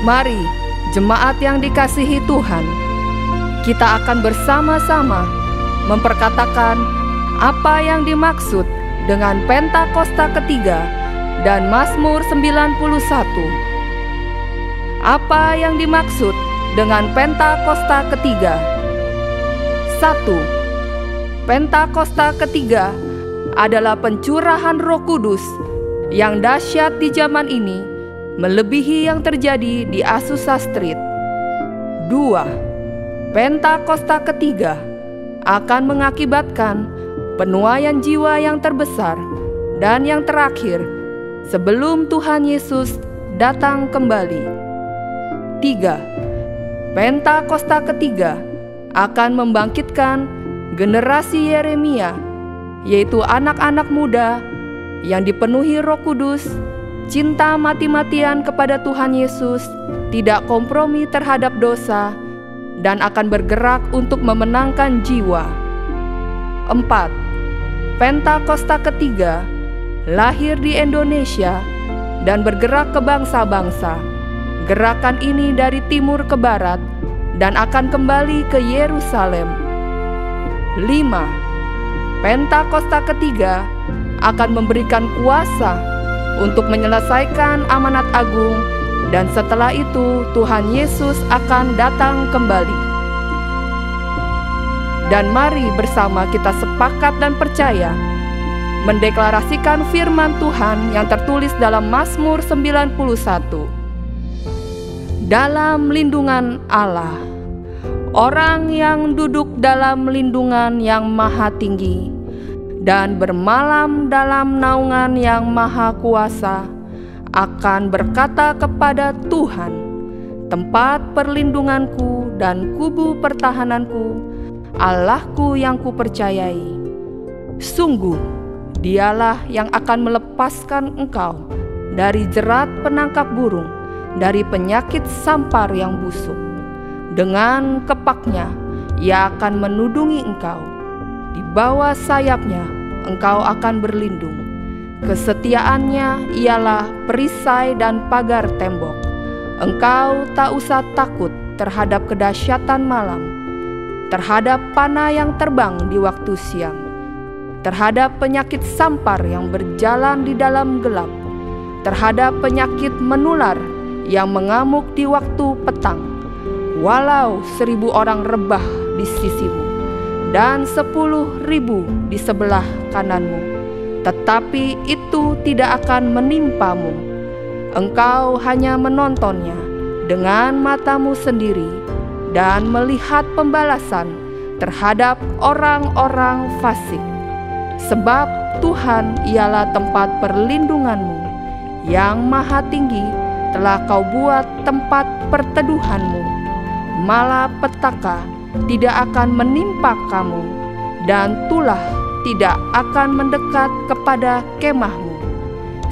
Mari, jemaat yang dikasihi Tuhan, kita akan bersama-sama memperkatakan apa yang dimaksud dengan Pentakosta ketiga dan Mazmur 91. Apa yang dimaksud dengan Pentakosta ketiga? 1. Pentakosta ketiga adalah pencurahan Roh Kudus yang dahsyat di zaman ini, melebihi yang terjadi di Azusa Street. 2. Pentakosta ketiga akan mengakibatkan penuaian jiwa yang terbesar dan yang terakhir sebelum Tuhan Yesus datang kembali. 3. Pentakosta ketiga akan membangkitkan generasi Yeremia, yaitu anak-anak muda yang dipenuhi Roh Kudus, cinta mati-matian kepada Tuhan Yesus, tidak kompromi terhadap dosa, dan akan bergerak untuk memenangkan jiwa. 4. Pentakosta ketiga lahir di Indonesia dan bergerak ke bangsa-bangsa. Gerakan ini dari timur ke barat dan akan kembali ke Yerusalem. 5. Pentakosta ketiga akan memberikan kuasa untuk menyelesaikan amanat agung, dan setelah itu Tuhan Yesus akan datang kembali. Dan mari bersama kita sepakat dan percaya mendeklarasikan firman Tuhan yang tertulis dalam Mazmur 91. Dalam lindungan Allah, orang yang duduk dalam lindungan yang maha tinggi dan bermalam dalam naungan yang maha kuasa akan berkata kepada Tuhan, tempat perlindunganku dan kubu pertahananku, Allahku yang kupercayai. Sungguh, Dialah yang akan melepaskan engkau dari jerat penangkap burung, dari penyakit sampar yang busuk. Dengan kepaknya Ia akan menudungi engkau, di bawah sayapnya engkau akan berlindung. Kesetiaannya ialah perisai dan pagar tembok. Engkau tak usah takut terhadap kedahsyatan malam, terhadap panah yang terbang di waktu siang, terhadap penyakit sampar yang berjalan di dalam gelap, terhadap penyakit menular yang mengamuk di waktu petang. Walau 1.000 orang rebah di sisimu dan 10.000 di sebelah kananmu, tetapi itu tidak akan menimpamu. Engkau hanya menontonnya dengan matamu sendiri dan melihat pembalasan terhadap orang-orang fasik. Sebab Tuhan ialah tempat perlindunganmu, yang maha tinggi telah kau buat tempat perteduhanmu. Malapetaka tidak akan menimpa kamu, dan tulah tidak akan mendekat kepada kemahmu.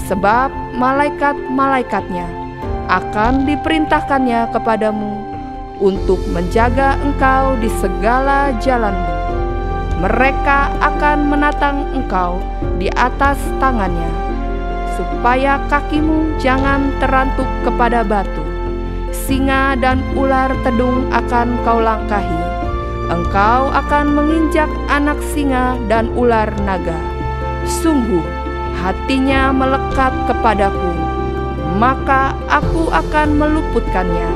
Sebab malaikat-malaikatnya akan diperintahkannya kepadamu untuk menjaga engkau di segala jalanmu. Mereka akan menatang engkau di atas tangannya, supaya kakimu jangan terantuk kepada batu. Singa dan ular tedung akan kau langkahi. Engkau akan menginjak anak singa dan ular naga. Sungguh, hatinya melekat kepadaku, maka aku akan meluputkannya.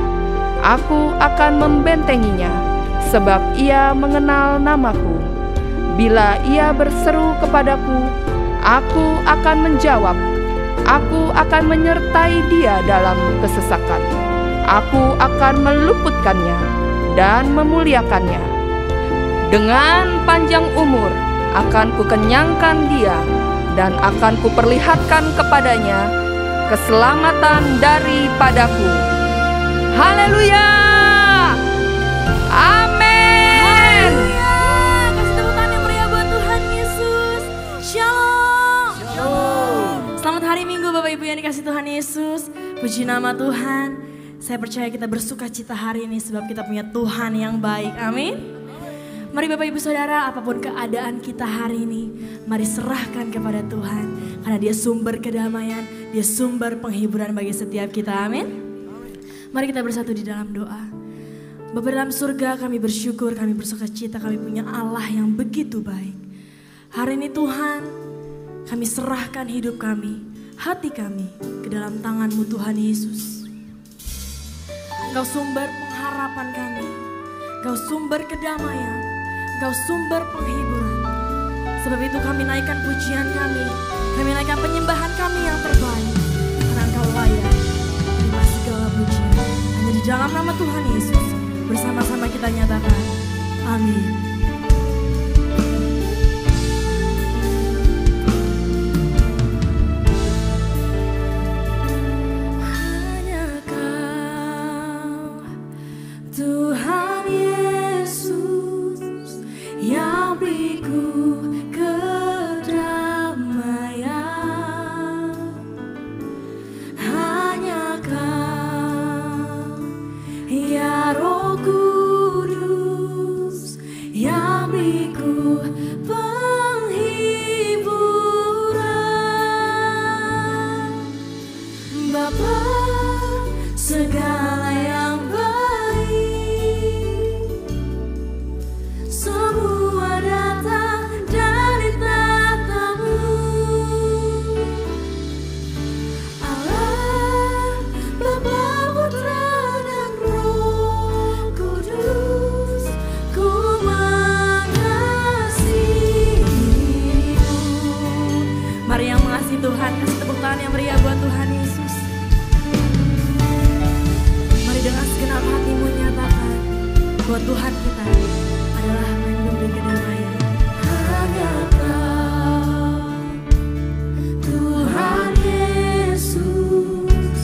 Aku akan membentenginya, sebab ia mengenal namaku. Bila ia berseru kepadaku, aku akan menjawab. Aku akan menyertai dia dalam kesesakan. Aku akan meluputkannya dan memuliakannya. Dengan panjang umur akan kukenyangkan dia, dan akan kuperlihatkan kepadanya keselamatan daripadaku. Haleluya! Amin! Kasih tepuk tangan yang meriah buat Tuhan Yesus. Shalom. Shalom. Selamat hari Minggu Bapak Ibu yang dikasih Tuhan Yesus. Puji nama Tuhan. Saya percaya kita bersuka cita hari ini sebab kita punya Tuhan yang baik. Amin. Mari Bapak Ibu Saudara, apapun keadaan kita hari ini, mari serahkan kepada Tuhan. Karena Dia sumber kedamaian, Dia sumber penghiburan bagi setiap kita. Amin. Mari kita bersatu di dalam doa. Bapa dalam surga, kami bersyukur, kami bersukacita, kami punya Allah yang begitu baik. Hari ini Tuhan, kami serahkan hidup kami, hati kami ke dalam tangan-Mu Tuhan Yesus. Engkau sumber pengharapan kami, Engkau sumber kedamaian, Engkau sumber penghiburan. Sebab itu kami naikkan pujian kami naikkan penyembahan kami yang terbaik. Karena Engkau layak terima segala pujian. Hanya di dalam nama Tuhan Yesus, bersama-sama kita nyatakan, amin. Tuhan kita adalah yang memberi kedamaian. Hanya Kau, Tuhan Yesus,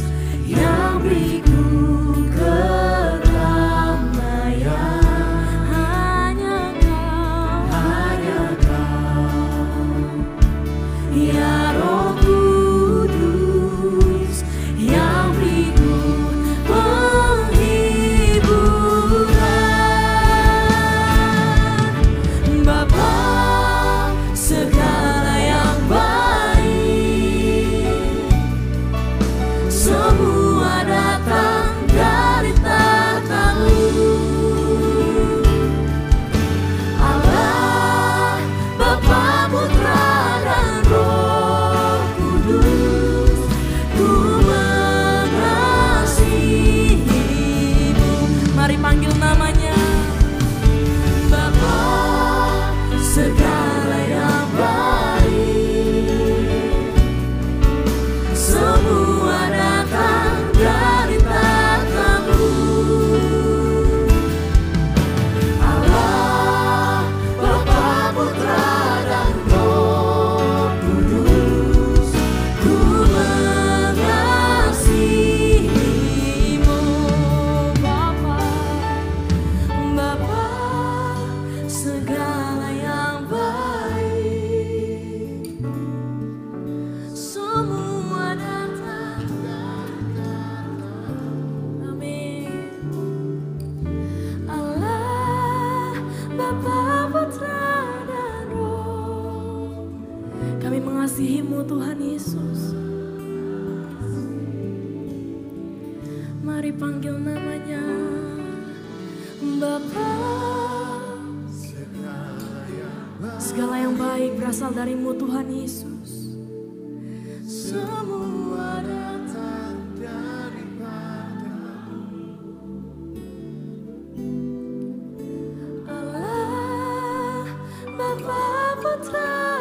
yang beriku kedamaian. Hanya Kau, ya Roh Kudus, yang beriku mengasihi-Mu Tuhan Yesus. Mari panggil namanya Bapa. Segala yang baik berasal dari-Mu Tuhan Yesus. Semua datang daripada-Mu. Allah, Bapa, Putra,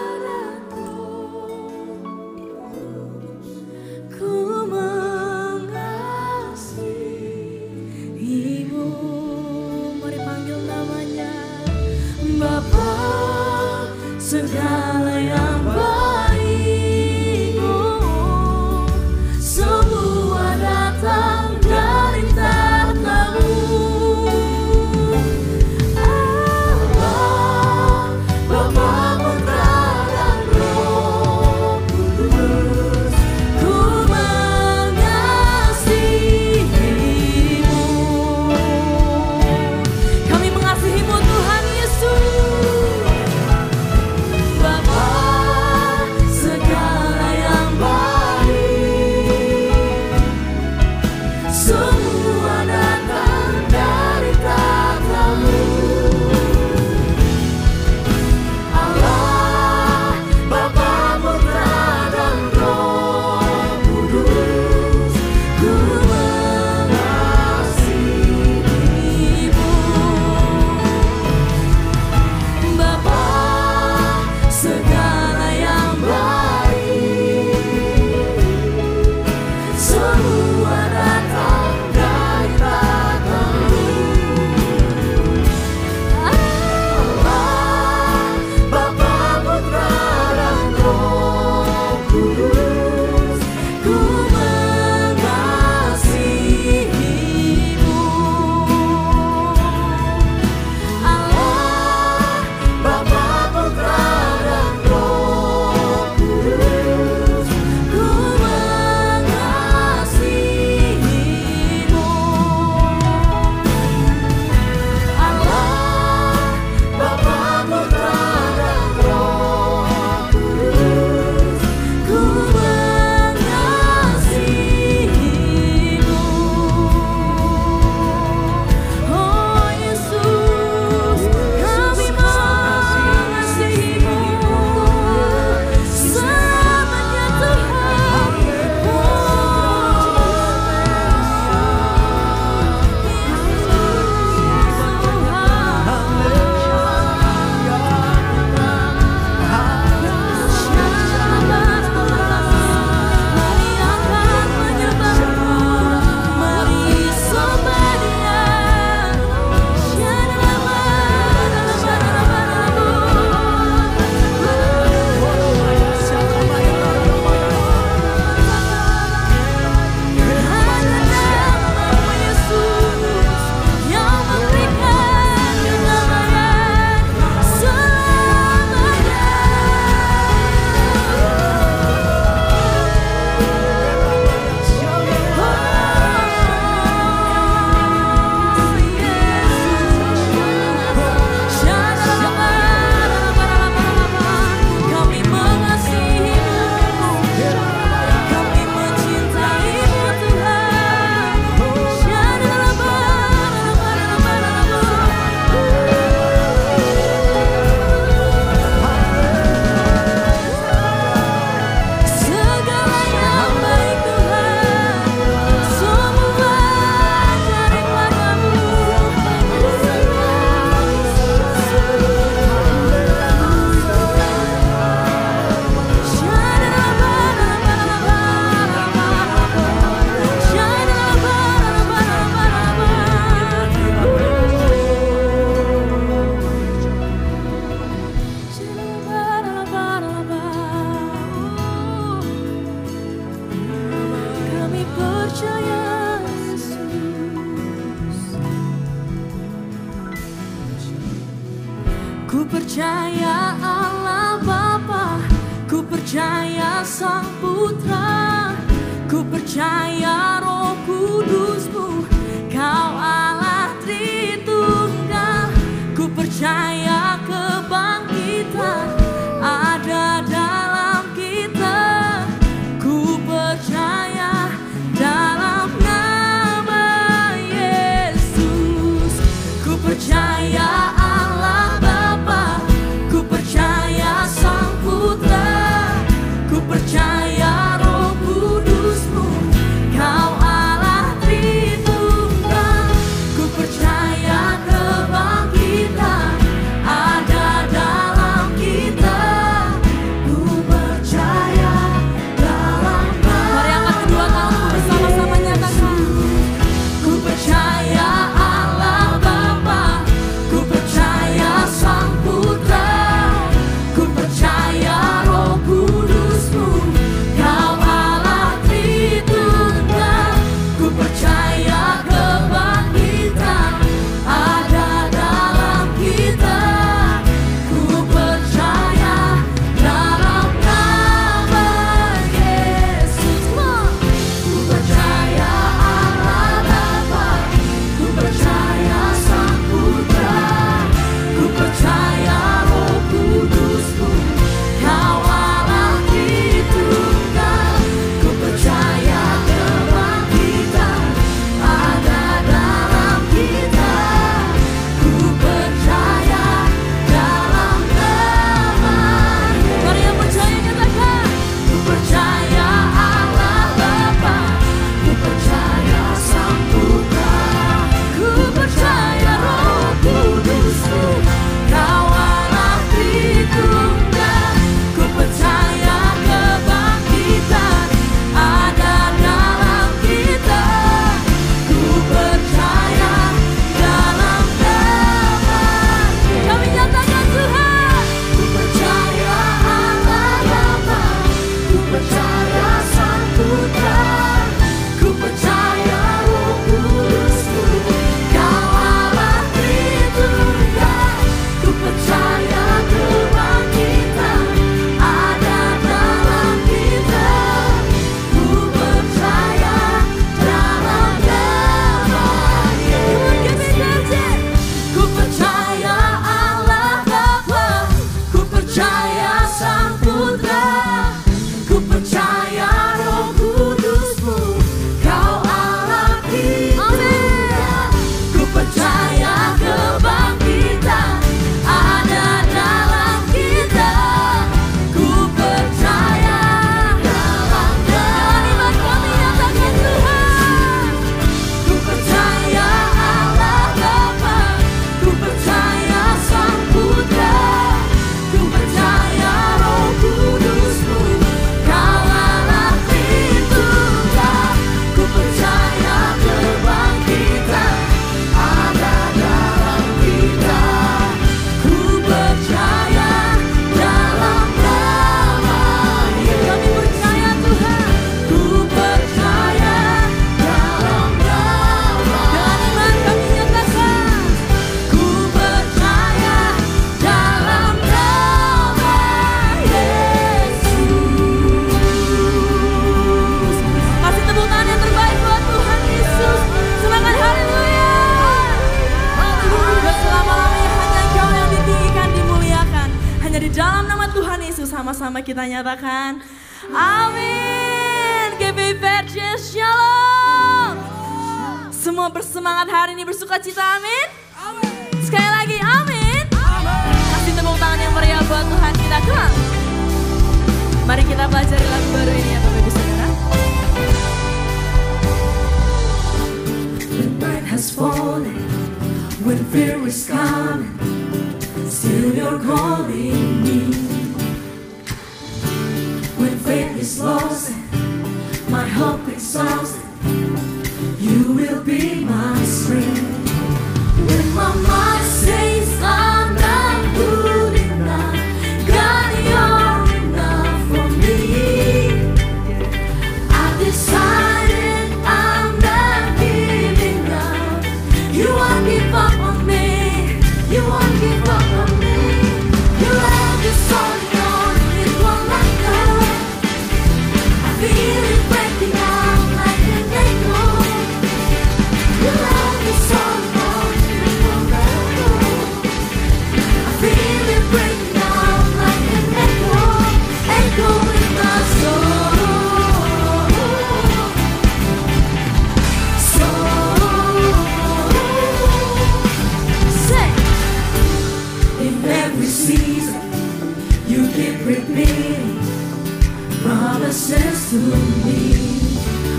segala yang baik, semua datang dari tahta-Mu. Allah, Bapa, Putra, dan Roh Kudus, ku mengasihi-Mu. Kami mengasihi-Mu Tuhan Yesus. Bapa. Ku percaya Allah Bapa, ku percaya Sang Putra, ku percaya Roh Kudus-Mu, Kau Allah Tritunggal. Ku percaya kebangkitan ada dalam kita. Ku percaya dalam nama Yesus. Ku percaya Allah Bapa, ku percaya Sang Putra, ku percaya Roh Kudus-Mu, Kau Allah Tritunggal. Ku percaya kebangkitan ada dalam kita. Ku percaya dalam nama. Mari angkat kedua tanganmu bersama-sama nyatakan. Ku percaya Allah Bapa, ku percaya Sang Putra, ku percaya Roh Kudus-Mu, Kau Allah Tritunggal. Ku percaya kebangkitan ada dalam kita. Ku percaya dalam nama Yesus. Ku percaya Allah Bapa, ku percaya Sang Putra, ku percaya Roh Kudus-Mu, Kau Allah Tritunggal. Ku percaya kebangkitan ada dalam kita. Ku percaya dalam nama Yesus. Mari yang percaya nyatakan. Ku percaya Allah Bapa, ku percaya Sang Putra, ku percaya Roh Kudus-Mu, Kau Allah Tritunggal. Ku percaya kebangkitan ada dalam kita. Ku percaya dalam nama. Kami nyatakan Tuhan. Ku percaya Allah Bapa, ku percaya Sang Putra, ku percaya Roh Kudus-Mu, Kau Allah Tritunggal. Ku percaya kebangkitan ada dalam kita. Ku percaya dalam nama Yesus. Ku percaya Allah Bapa, ku percaya Sang Putra, ku percaya Roh Kudus-Mu, Kau Allah Tritunggal. Ku percaya kebangkitan ada dalam kita. Ku percaya dalam nama. Kami nyatakan Tuhan. Ku percaya Allah Bapa, ku percaya Sang Putra, ku percaya Roh Kudus-Mu, Kau Allah Tritunggal. Ku percaya kebangkitan ada dalam kita. Ku percaya dalam nama Yesus. Kami percaya Tuhan. Ku percaya dalam nama. Dengan iman kami nyatakan. Ku percaya dalam nama Yesus. Kasih tepuk tangan yang terbaik buat Tuhan Yesus. Semangat haleluya. Dan selama-lamanya hanya Engkau yang ditinggikan, dimuliakan. Hanya di dalam nama Tuhan Yesus sama-sama kita nyatakan. Amin. GBI Shalom. Semua bersemangat hari ini, bersuka cita, amin. Sekali lagi amin. Kasih tepuk tangan yang meriah buat Tuhan kita. Come. Mari kita pelajari lagu baru ini ya Bapak Ibu Saudara. When night has fallen, when fear is coming, still you're calling me. When faith is lost, my hope exhausted, you will be my strength. When my mind says I'm not good enough, God, you're enough for me. I decided I'm not giving up. You won't give up on me. You won't give up on me. every season you keep repeating promises to me.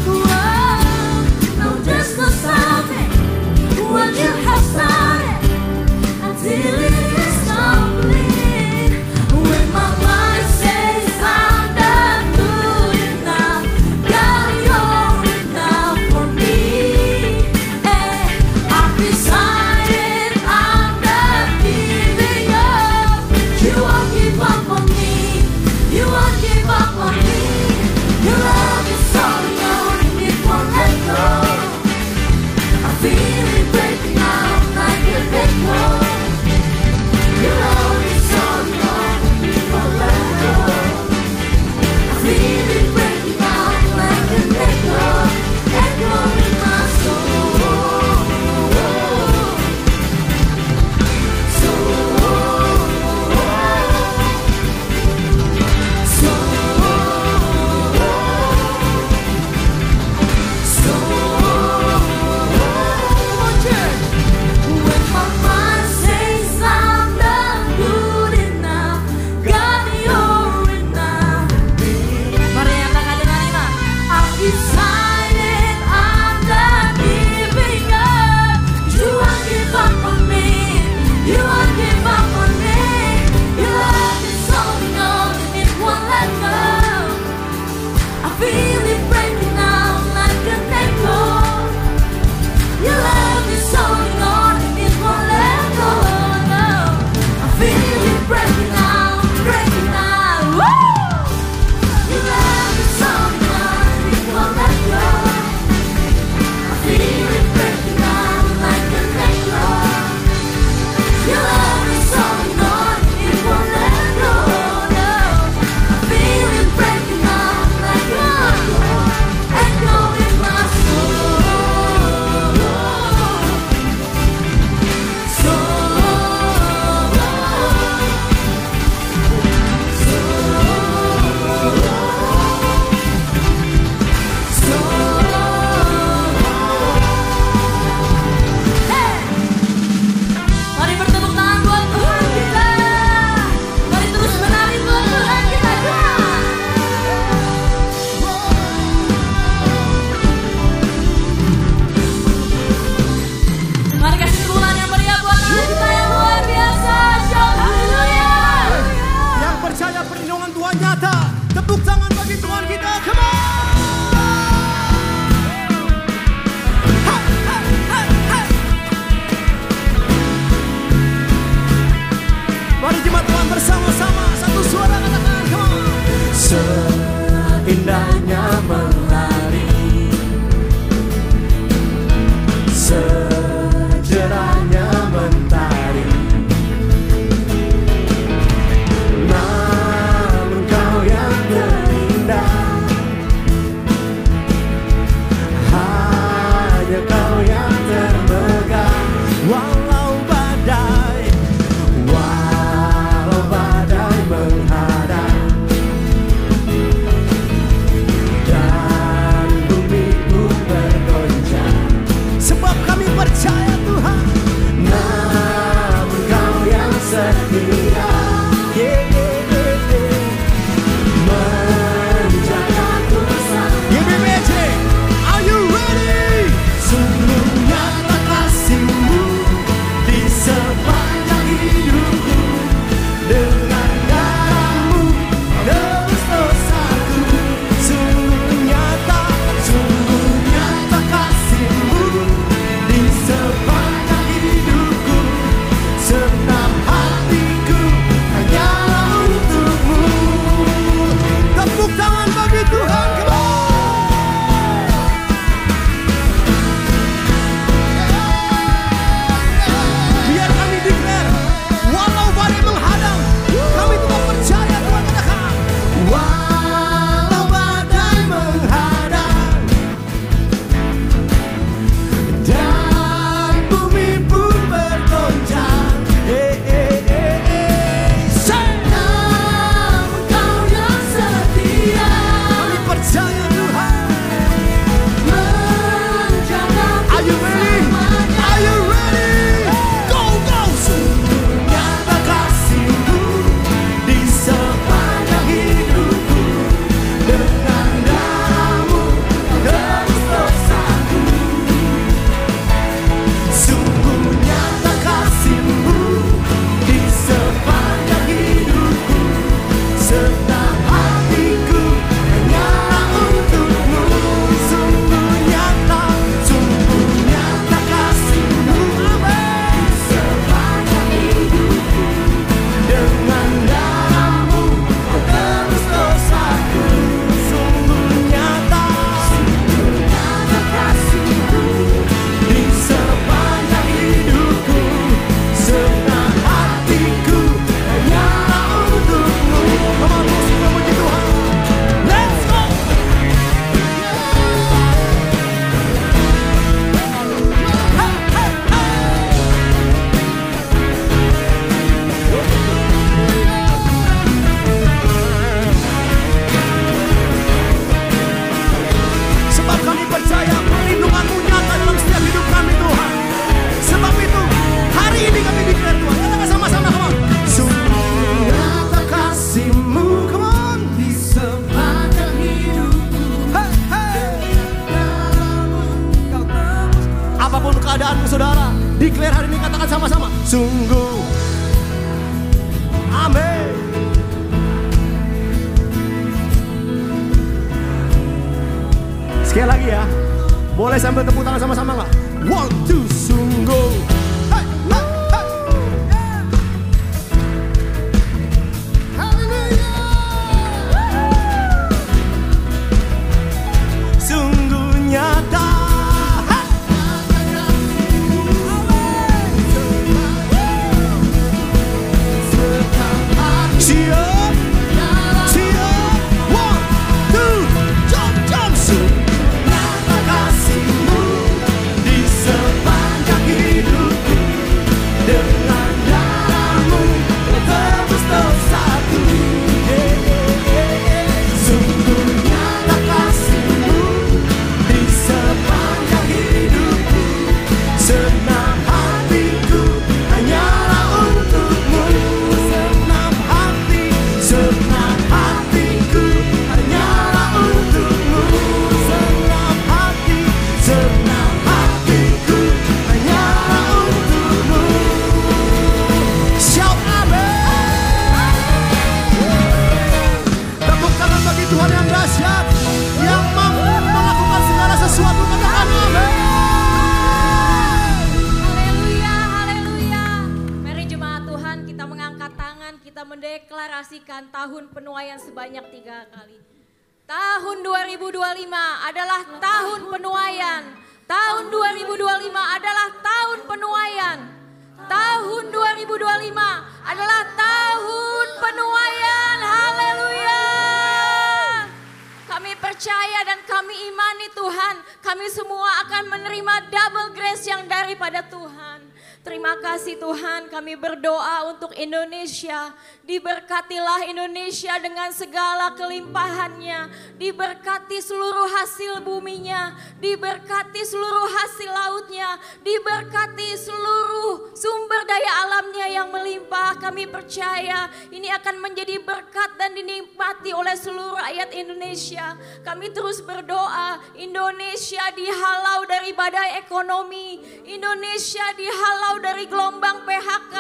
Whoa, no, there's no stopping what you have started until it is complete. When my mind says I'm not good enough, God, you're enough for me. And I've decided I'm not giving up. You won't give up on me. You won't give up on me. Your love is so long, it won't let go. I feel it breaking out like a big wall. Your love is so long, it won't let go. I feel it breaking out like a big wall, echo in my soul. When my mind says I'm not good enough, God, you're enough. Mari nyatakan dengan iman. I've decided I'm not giving up. You won't give up on me. You won't give up on me. Your love is holding on, it won't let go. I feel it breaking out like an echo. Your love is holding on, it won't let go. No, I feel it breaking out, breaking out. Woo! Your love is holding on, it won't let go. I feel it breaking out like an echo. Your love is holding on, it won't let go. No, I feel it breaking out like an echo in my soul. Mari bertepuk tangan buat Tuhan kita. Mari terus menari buat Tuhan kita. Mari kasih tepukan yang meriah buat Tuhan kita yang luar biasa. Shout haleluya. Yang percaya perlindungan Tuhan nyata, tepuk tangan bagi Tuhan kita. Come on! Hai, hai, hai, hai. Mari jemaat Tuhan bersama-sama satu suara katakan, come on! Seindahnya menari, sejerahnya mentari, namun kau yang terindah, hanya kau yang termegah. Walau badai menghadap dan bumi pun bergoncang, sebab kami percaya Tuhan, namun kau yang setia. Yeah, yeah, yeah, yeah. Menjagaku sampai. YBBJ, are you ready? Sungguh nyata kasih-Mu di sepanjang hidupku. Dengan darah-Mu tebus dosaku. Sungguh nyata kasih-Mu di sepanjang hidupku. Senang hatiku declare hari ini, katakan sama-sama. Sungguh. Amin. Sekali lagi ya. Boleh sambil tepuk tangan sama-sama nggak? 1, 2, sungguh. Hey, hey, hey. Haleluya. Sungguh nyata. Siap, siap. 1, 2, jump, jump, nyata kasih-Mu di sepanjang hidupku. Dengan darah-Mu tebus dosaku. Sungguh nyata kasih-Mu di sepanjang hidupku. Senang hatiku hanyalah untuk-Mu. Senang hatiku hanyalah untuk-Mu. Senang hatiku hanyalah untuk-Mu. Shout amin. Tepuk tangan bagi Tuhan yang dahsyat, yang mampu melakukan segala sesuatu. Katakan amin. Haleluya, haleluya. Mari jemaat Tuhan, kita mengangkat tangan, kita mendeklarasikan tahun penuaian sebanyak 3 kali. Tahun 2025 adalah tahun penuaian. Tahun 2025 adalah tahun penuaian. Tahun 2025 adalah tahun penuaian. Haleluya. Kami percaya dan kami imani Tuhan, kami semua akan menerima double grace yang daripada Tuhan. Terima kasih Tuhan, kami berdoa untuk Indonesia. Diberkatilah Indonesia dengan segala kelimpahannya. Diberkati seluruh hasil buminya. Diberkati seluruh hasil lautnya. Diberkati seluruh sumber daya alamnya yang melimpah. Kami percaya ini akan menjadi berkat dan dinikmati oleh seluruh rakyat Indonesia. Kami terus berdoa, Indonesia dihalau dari badai ekonomi. Indonesia dihalau dari gelombang PHK.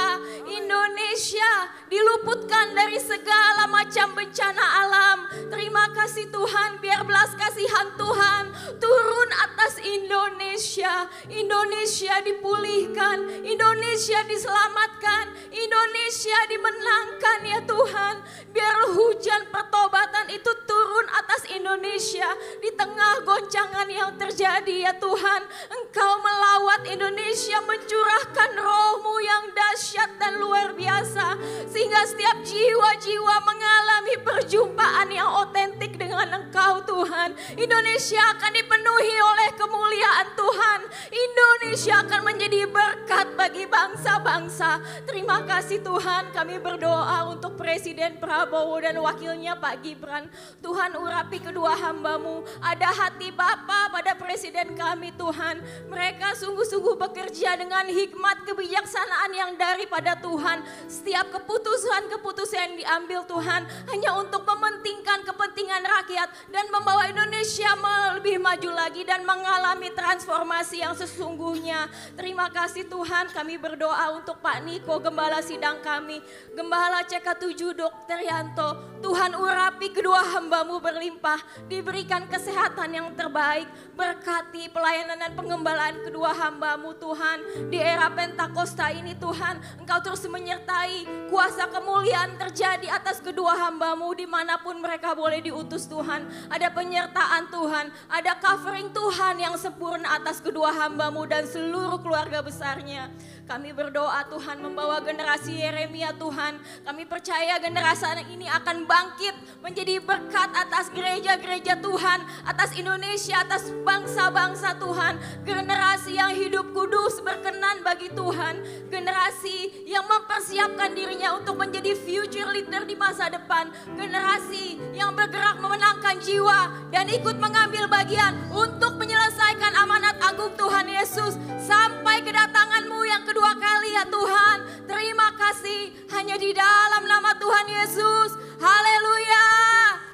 Indonesia diluputkan dari segala macam bencana alam. Terima kasih Tuhan, biar belas kasihan Tuhan turun atas Indonesia. Indonesia dipulihkan, Indonesia diselamatkan, Indonesia dimenangkan ya Tuhan. Biar hujan pertobatan itu turun atas Indonesia di tengah goncangan yang terjadi ya Tuhan. Engkau melawat Indonesia, mencurahkan Roh-Mu yang dahsyat dan luar biasa, sehingga setiap jiwa-jiwa mengalami perjumpaan yang otentik dengan Engkau Tuhan. Indonesia akan dipenuhi oleh kemuliaan Tuhan. Indonesia akan menjadi berkat bagi bangsa-bangsa. Terima kasih Tuhan, kami berdoa untuk Presiden Prabowo dan wakilnya Pak Gibran. Tuhan urapi kedua hamba-Mu. Ada hati Bapa pada Presiden kami Tuhan. Mereka sungguh-sungguh bekerja dengan hikmat kebijaksanaan yang daripada Tuhan. Setiap keputusan-keputusan yang diambil Tuhan hanya untuk mementingkan kepentingan rakyat dan membawa Indonesia lebih maju lagi dan mengalami transformasi yang sesungguhnya. Terima kasih Tuhan, kami berdoa untuk Pak Niko, Gembala sidang kami, Gembala CK7 Dr. Yanto. Tuhan urapi kedua hamba-Mu berlimpah, diberikan kesehatan yang terbaik, berkati pelayanan dan pengembalaan kedua hamba-Mu Tuhan. Di era Pentakosta ini Tuhan, Engkau terus menyertai, kuasa kemuliaan terjadi atas kedua hamba-Mu dimanapun mereka boleh diutus Tuhan. Ada penyertaan Tuhan, ada covering Tuhan yang sempurna atas kedua hamba-Mu dan seluruh keluarga besarnya. Kami berdoa Tuhan membawa generasi Yeremia Tuhan. Kami percaya generasi ini akan bangkit menjadi berkat atas gereja-gereja Tuhan, atas Indonesia, atas bangsa-bangsa Tuhan. Generasi yang hidup kudus berkenan bagi Tuhan. Generasi yang mempersiapkan dirinya untuk menjadi future leader di masa depan. Generasi yang bergerak memenangkan jiwa dan ikut mengambil bagian untuk menyelesaikan amanat agung Tuhan Yesus sampai kedatangan-Mu yang kedua kali ya Tuhan. Terima kasih hanya di dalam nama Tuhan Yesus. Haleluya.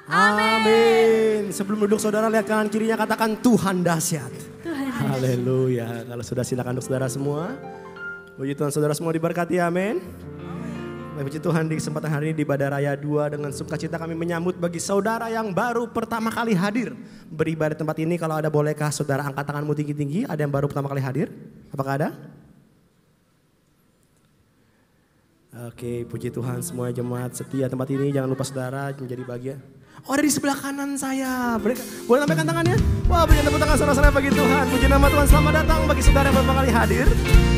Amin. Sebelum duduk saudara lihat kanan kirinya, katakan Tuhan dahsyat. Haleluya. Kalau sudah silakan untuk saudara semua. Puji Tuhan, saudara semua diberkati, amin. Puji Tuhan, di kesempatan hari ini di Ibadah Raya 2 dengan sukacita kami menyambut bagi saudara yang baru pertama kali hadir beribadah di tempat ini. Kalau ada, bolehkah saudara angkat tanganmu tinggi-tinggi? Ada yang baru pertama kali hadir? Apakah ada? Oke, puji Tuhan, semua jemaat setia tempat ini. Jangan lupa saudara menjadi bagian. Oh, ada di sebelah kanan saya. Boleh lambaikan tangannya? Wah, berikan tepuk tangan saudara-saudara bagi Tuhan. Puji nama Tuhan, selamat datang bagi saudara yang pertama kali hadir.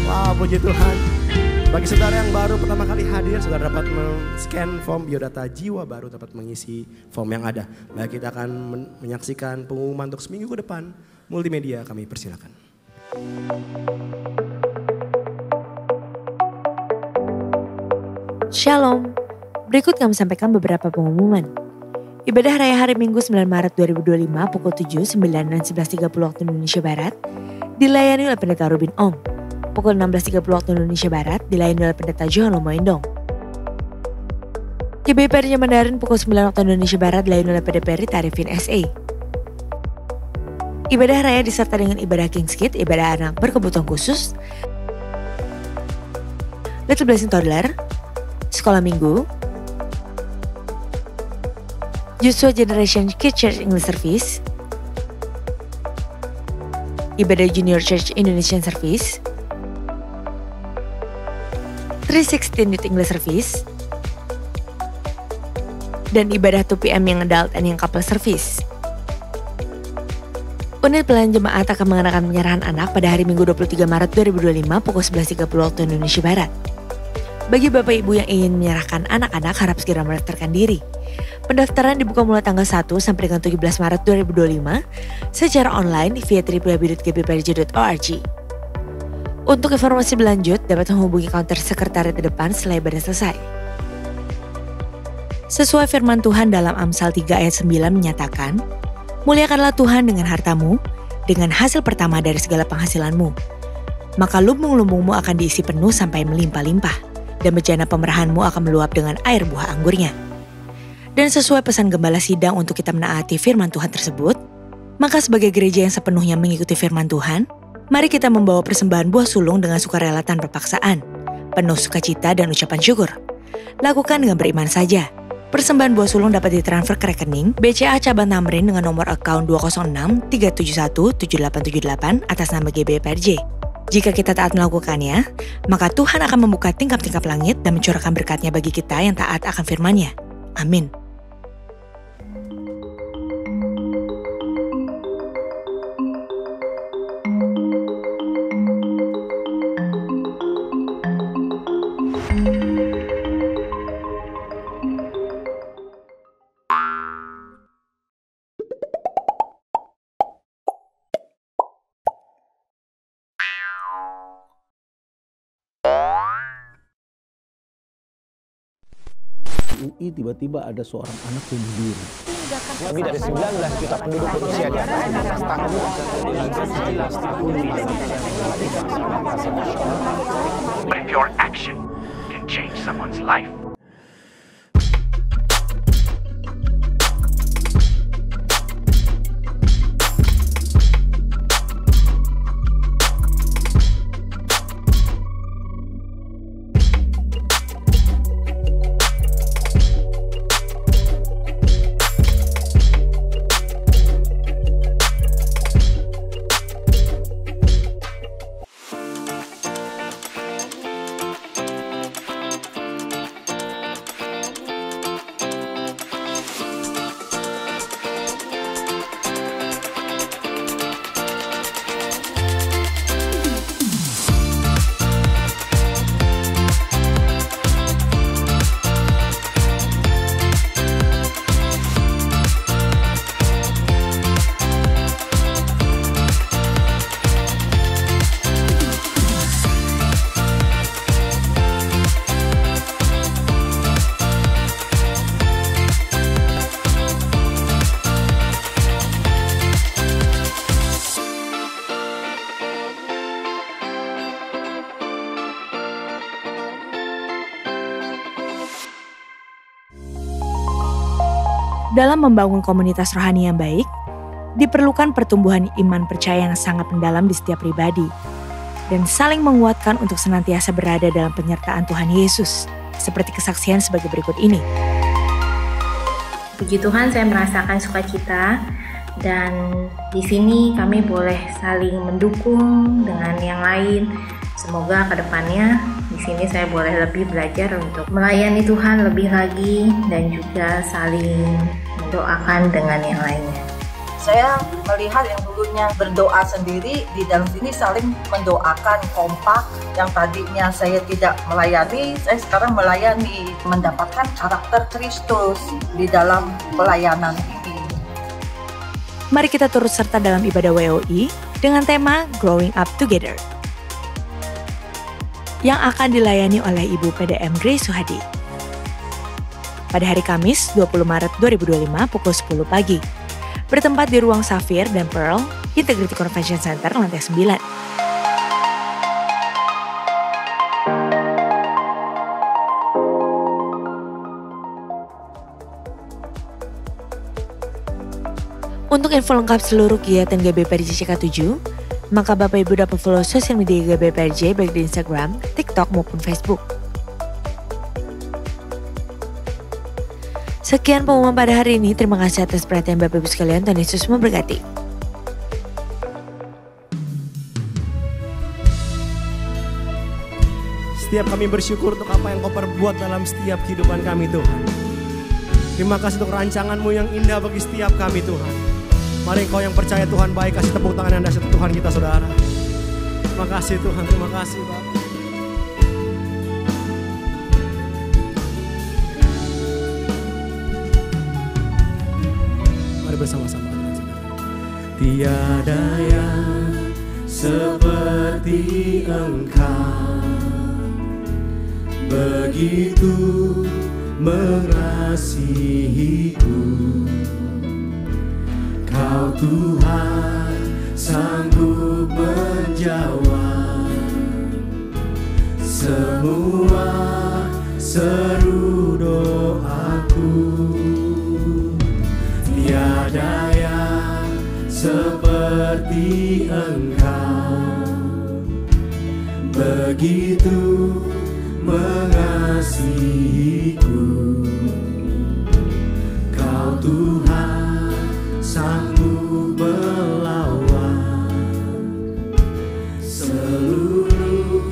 Wah, puji Tuhan. Bagi saudara yang baru pertama kali hadir, saudara dapat men-scan form biodata jiwa baru, dapat mengisi form yang ada. Baik, kita akan menyaksikan pengumuman untuk seminggu ke depan. Multimedia kami persilakan. Shalom, berikut kami sampaikan beberapa pengumuman. Ibadah Raya hari Minggu 9 Maret 2025 pukul 7, 9, dan 11.30 waktu Indonesia Barat dilayani oleh Pendeta Ruben Ong. Pukul 16.30 waktu Indonesia Barat dilayani oleh Pendeta Johan Lomoindong. GBI Mandarin pukul 9 waktu Indonesia Barat dilayani oleh PDPRI Tarifin SA. Ibadah Raya disertai dengan ibadah King's Kid, ibadah anak berkebutuhan khusus, Little Blessing Toddler, Sekolah Minggu, Joshua Generation Kids Church English Service, Ibadah Junior Church Indonesian Service, 316 Youth English Service, dan ibadah 2PM yang adult and yang couple service. Unit pelayanan jemaat akan mengadakan penyerahan anak pada hari Minggu 23 Maret 2025 pukul 11.30 waktu Indonesia Barat. Bagi Bapak Ibu yang ingin menyerahkan anak-anak, harap segera mendaftarkan diri. Pendaftaran dibuka mulai tanggal 1 sampai dengan 17 Maret 2025 secara online via www.gbprj.org. Untuk informasi lebih lanjut, dapat menghubungi counter sekretariat di depan setelah ibadah selesai. Sesuai firman Tuhan dalam Amsal 3 ayat 9 menyatakan, muliakanlah Tuhan dengan hartamu, dengan hasil pertama dari segala penghasilanmu. Maka lumbung-lumbungmu akan diisi penuh sampai melimpah-limpah, dan bejana pemerahanmu akan meluap dengan air buah anggurnya. Dan sesuai pesan Gembala Sidang untuk kita menaati firman Tuhan tersebut, maka sebagai gereja yang sepenuhnya mengikuti firman Tuhan, mari kita membawa persembahan buah sulung dengan sukarela tanpa paksaan, penuh sukacita dan ucapan syukur. Lakukan dengan beriman saja. Persembahan buah sulung dapat ditransfer ke rekening BCA Cabang Tamrin dengan nomor account 206 371 7878 atas nama GBI PRJ. Jika kita taat melakukannya, maka Tuhan akan membuka tingkap-tingkap langit dan mencurahkan berkatnya bagi kita yang taat akan firman-Nya. Amin. UI tiba-tiba ada seorang anak bunuh diri. Lebih dari 19 juta penduduk berusia di atas 15 tahun. But if your action can change someone's life, Dalam membangun komunitas rohani yang baik, diperlukan pertumbuhan iman percaya yang sangat mendalam di setiap pribadi. dan saling menguatkan untuk senantiasa berada dalam penyertaan Tuhan Yesus, seperti kesaksian sebagai berikut ini. Puji Tuhan, saya merasakan sukacita dan di sini kami boleh saling mendukung dengan yang lain. Semoga kedepannya di sini saya boleh lebih belajar untuk melayani Tuhan lebih lagi dan juga saling mendoakan dengan yang lainnya. Saya melihat yang dulunya berdoa sendiri, di dalam sini saling mendoakan, kompak. Yang tadinya saya tidak melayani, saya sekarang melayani, mendapatkan karakter Kristus di dalam pelayanan ini. Mari kita turut serta dalam ibadah WOI dengan tema Growing Up Together yang akan dilayani oleh Ibu PDM Grace Suhadi pada hari Kamis 20 Maret 2025 pukul 10 pagi. Bertempat di Ruang Safir dan Pearl, Integrity Convention Center, lantai 9. Untuk info lengkap seluruh kegiatan GBPRJ CK7, maka Bapak Ibu dapat follow sosial media GBPRJ baik di Instagram, TikTok maupun Facebook. Sekian pengumuman pada hari ini. Terima kasih atas perhatian Bapak Ibu sekalian. Tuhan Yesus memberkati. Setiap kami bersyukur untuk apa yang Kau perbuat dalam setiap kehidupan kami, Tuhan. Terima kasih untuk rancangan-Mu yang indah bagi setiap kami, Tuhan. Mari Kau yang percaya Tuhan baik, kasih tepuk tangan yang dahsyat Tuhan kita, saudara. Terima kasih Tuhan, terima kasih Bapak. Mari bersama-sama. Tiada yang seperti Engkau, begitu mengasihiku. Kau Tuhan sanggup menjawab semua seru doaku. Tiada yang seperti Engkau, begitu mengasihiku. Kau Tuhan sanggup melawan seluruh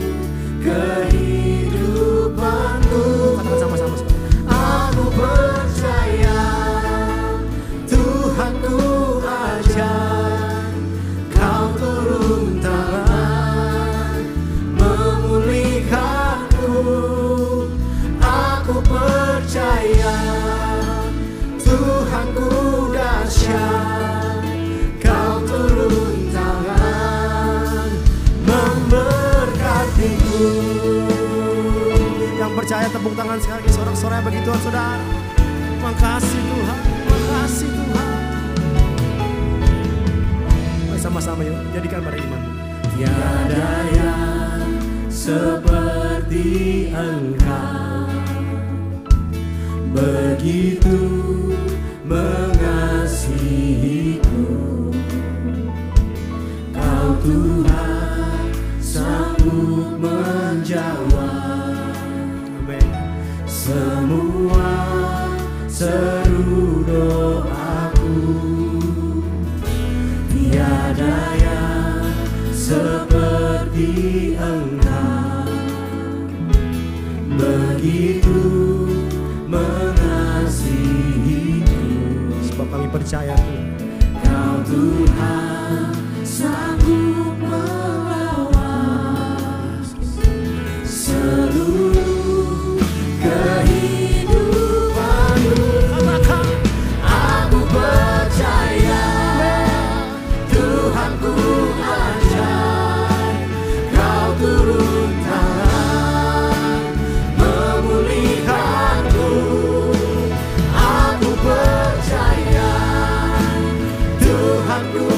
kehidupanku. Katakan sama-sama. Aku percaya Tuhanku ajar, Kau turun tangan memulihkanku. Aku percaya Tuhanku dahsyat, Kau turun tangan memberkatiku. Yang percaya tepuk tangan sekali lagi, sorak-sorai bagi Tuhan, saudara. Makasih Tuhan, makasih Tuhan. Mari sama-sama yuk, jadikan pada imanmu. Tiada yang seperti Engkau, begitu mengasihiku. Kau Tuhan sanggup menjawab semua seru doaku. Tiada yang seperti Engkau, begitu mengasihiku. Sebab kami percaya Kau Tuhan sanggup melawan seluruh kehidupanku. Aku percaya Tuhanku ajar, Kau turun tangan memulihkanku. Aku percaya Tuhanku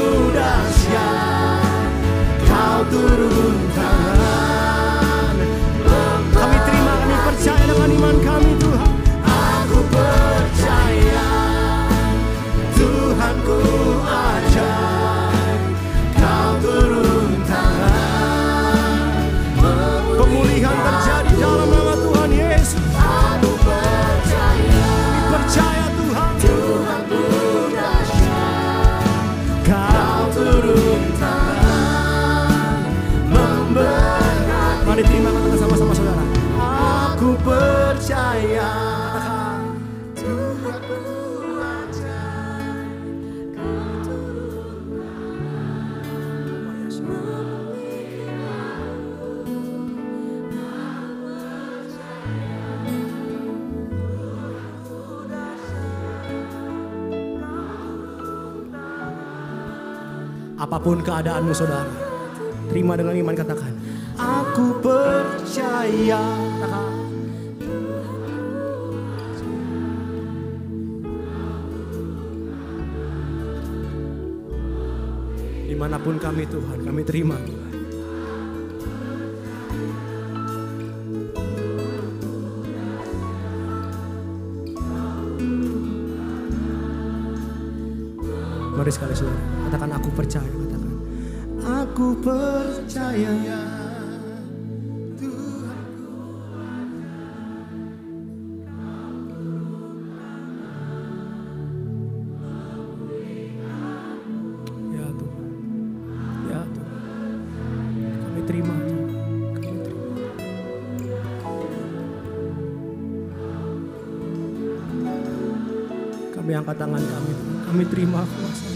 Apapun keadaanmu saudara, terima dengan iman, katakan, aku percaya. Katakan. Dimanapun kami Tuhan, kami terima Tuhan. Mari sekali saudara, katakan aku percaya, katakan aku percaya. Ya Tuhan, ya Tuhan, kami terima Tuhan, kami terima. Kami angkat tangan kami Tuhan, kami terima kuasa.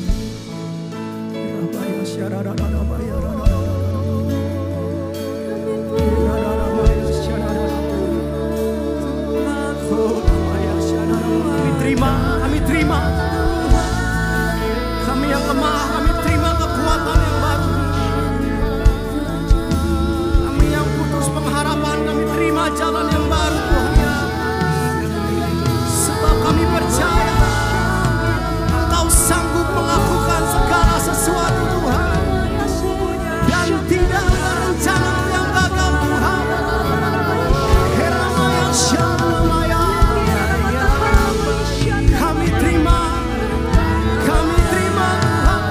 Kami terima. Kami yang lemah, kami terima kekuatan yang baru. Kami yang putus pengharapan, kami terima jalan yang baru Tuhan. Sebab kami percaya Engkau sanggup melakukan segala sesuatu Tuhan. Dan tidak ada rencana yang gagal Tuhan. Heramaya Shanamaya. Kami terima Tuhan.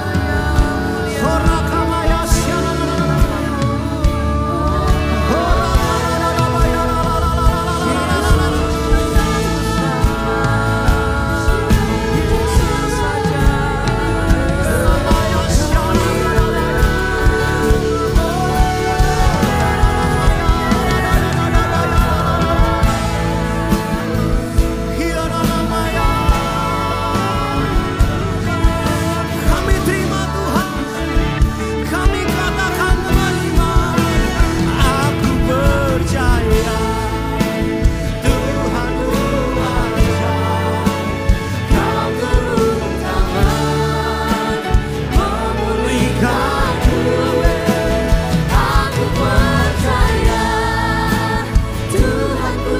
Horakamaya Shanamaya. Kami terima Tuhan. Kami katakan dengan iman, aku percaya Tuhan aja. Kau turun tangan memulihkan gue. Aku percaya Tuhanku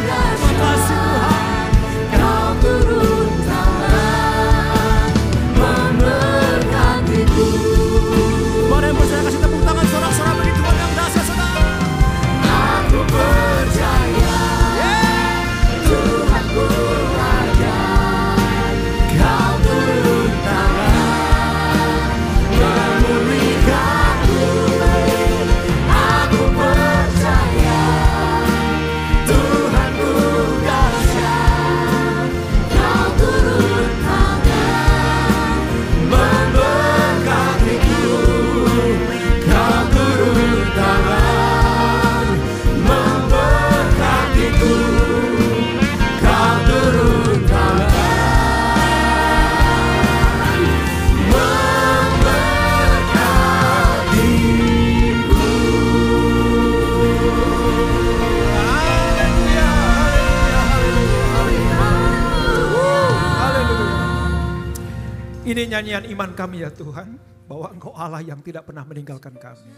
dahsyat. Makasih Tuhan, Kau turun tangan memberkatiku. Mari yang percaya kasih tepuk tangan sorak-sorak bagi Tuhan yang dahsyat saudara. Aku percaya Tuhanku ada. Kau turun tangan memulihkan gue. Aku percaya Tuhanku dahsyat. Kau turun tangan memberkatiku. Kau turun tangan memberkatiku. Kau turun tangan memberkatiku. Ini nyanyian iman kami ya Tuhan, bahwa Engkau Allah yang tidak pernah meninggalkan kami.